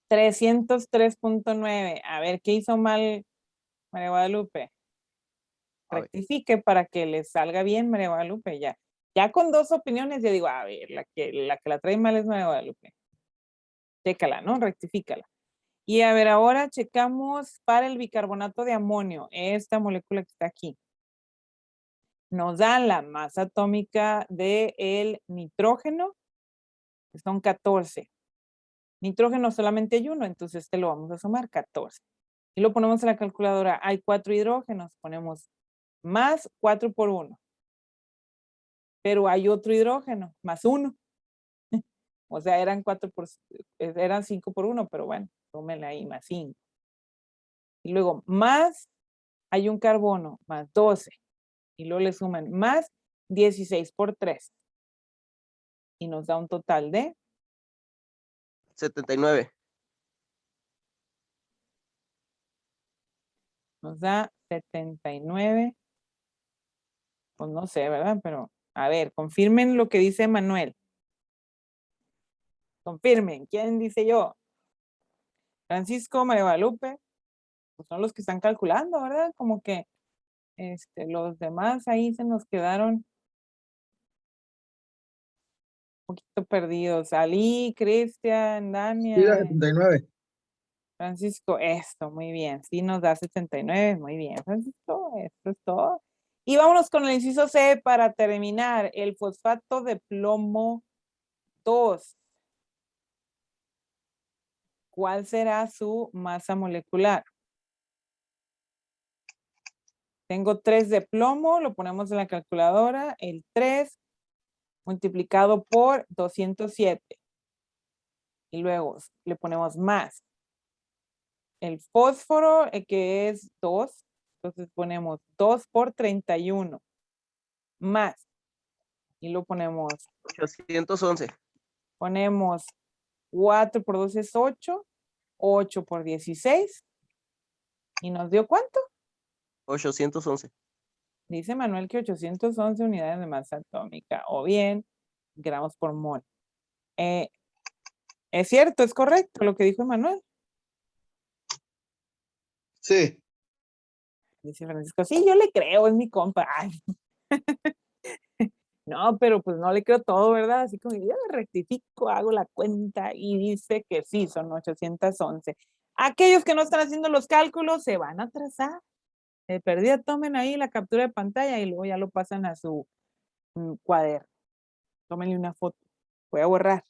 303.9. A ver, ¿qué hizo mal María Guadalupe? A ver. Rectifique para que les salga bien María Guadalupe, ya. Ya con dos opiniones, yo digo, a ver, la que la trae mal es María Guadalupe. Chécala, ¿no? Rectifícala. Y a ver, ahora checamos para el bicarbonato de amonio, esta molécula que está aquí. Nos da la masa atómica del nitrógeno, que son 14. Nitrógeno solamente hay uno, entonces este lo vamos a sumar, 14. Y lo ponemos en la calculadora. Hay 4 hidrógenos, ponemos más 4 por 1. Pero hay otro hidrógeno, más 1. O sea, eran 5 por 1, pero bueno, tómenle ahí, más 5. Y luego más, hay un carbono, más 12. Y luego le suman más 16 por 3. Y nos da un total de 79. nos da 79. Pues no sé, ¿verdad? Pero a ver, confirmen lo que dice Manuel. Confirmen. ¿Quién dice yo? Francisco, María Guadalupe. Pues son los que están calculando, ¿verdad? Como que los demás ahí se nos quedaron un poquito perdidos. Ali, Cristian, Sí, Dania, la 79. Francisco, esto, muy bien. Sí nos da 79, muy bien, Francisco, esto es todo. Y vámonos con el inciso C para terminar. El fosfato de plomo 2. ¿Cuál será su masa molecular? Tengo 3 de plomo, lo ponemos en la calculadora. El 3 multiplicado por 207. Y luego le ponemos más. El fósforo, que es 2. Entonces ponemos 2 por 31. Más. Y lo ponemos. 811. Ponemos 4 por 2 es 8. 8 por 16. ¿Y nos dio cuánto? 811. Dice Manuel que 811 unidades de masa atómica. O bien, gramos por mol. Es cierto, es correcto lo que dijo Manuel. Sí. Dice Francisco, sí, yo le creo, es mi compa. Ay. No, pero pues no le creo todo, ¿verdad? Así como yo rectifico, hago la cuenta y dice que sí, son 811. Aquellos que no están haciendo los cálculos se van a atrasar. De perdida, tomen ahí la captura de pantalla y luego ya lo pasan a su cuaderno. Tómenle una foto. Voy a borrar.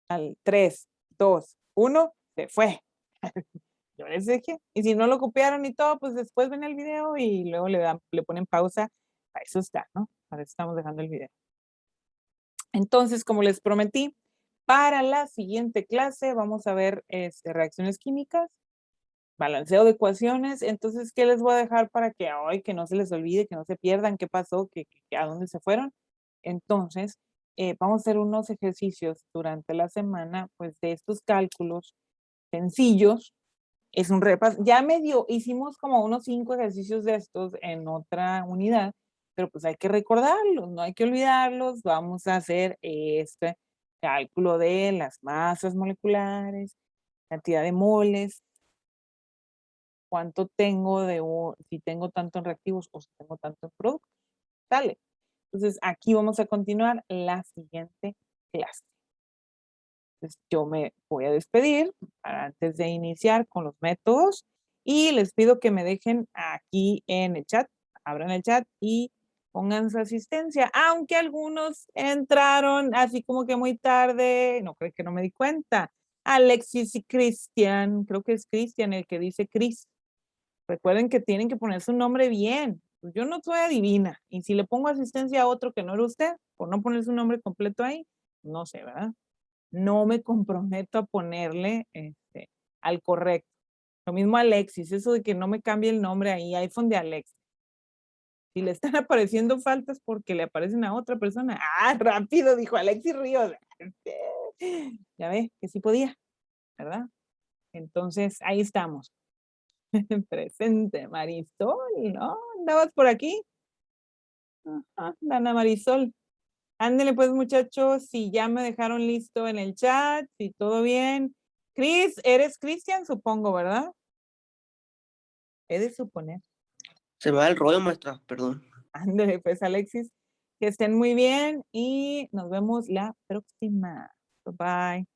Al 3, 2, 1. se fue. Yo les dije, y si no lo copiaron y todo, pues después ven el video y luego le ponen pausa. Para eso está, ¿no? Para eso estamos dejando el video. Entonces, como les prometí, para la siguiente clase vamos a ver reacciones químicas, balanceo de ecuaciones. Entonces, ¿qué les voy a dejar para que hoy, que no se les olvide, que no se pierdan qué pasó, a dónde se fueron? Entonces, vamos a hacer unos ejercicios durante la semana, pues de estos cálculos sencillos. Es un repaso. Ya hicimos como unos 5 ejercicios de estos en otra unidad, pero pues hay que recordarlos, no hay que olvidarlos. Vamos a hacer este cálculo de las masas moleculares, cantidad de moles, cuánto tengo si tengo tanto en reactivos o si tengo tanto en productos. ¿Sale? Entonces aquí vamos a continuar la siguiente clase. Entonces, yo me voy a despedir antes de iniciar con los métodos y les pido que me dejen aquí en el chat, abran el chat y pongan su asistencia, aunque algunos entraron así como que muy tarde, no creo que no me di cuenta. Alexis y Cristian, creo que es Cristian el que dice Cris. Recuerden que tienen que poner su nombre bien. Pues yo no soy adivina y si le pongo asistencia a otro que no era usted, por no poner su nombre completo ahí, no sé, ¿verdad? No me comprometo a ponerle al correcto. Lo mismo Alexis, eso de que no me cambie el nombre ahí, iPhone de Alexis. Si le están apareciendo faltas porque le aparecen a otra persona. Ah, rápido, dijo Alexis Ríos. Ya ve que sí podía, ¿verdad? Entonces, ahí estamos. Presente, Marisol, ¿no? ¿Andabas por aquí? Ajá, Dana Marisol. Ándele pues muchachos, si ya me dejaron listo en el chat, si todo bien. Cris, eres Cristian, supongo, ¿verdad? He de suponer. Se me va el rollo, maestra, perdón. Ándele pues Alexis, que estén muy bien y nos vemos la próxima. Bye bye.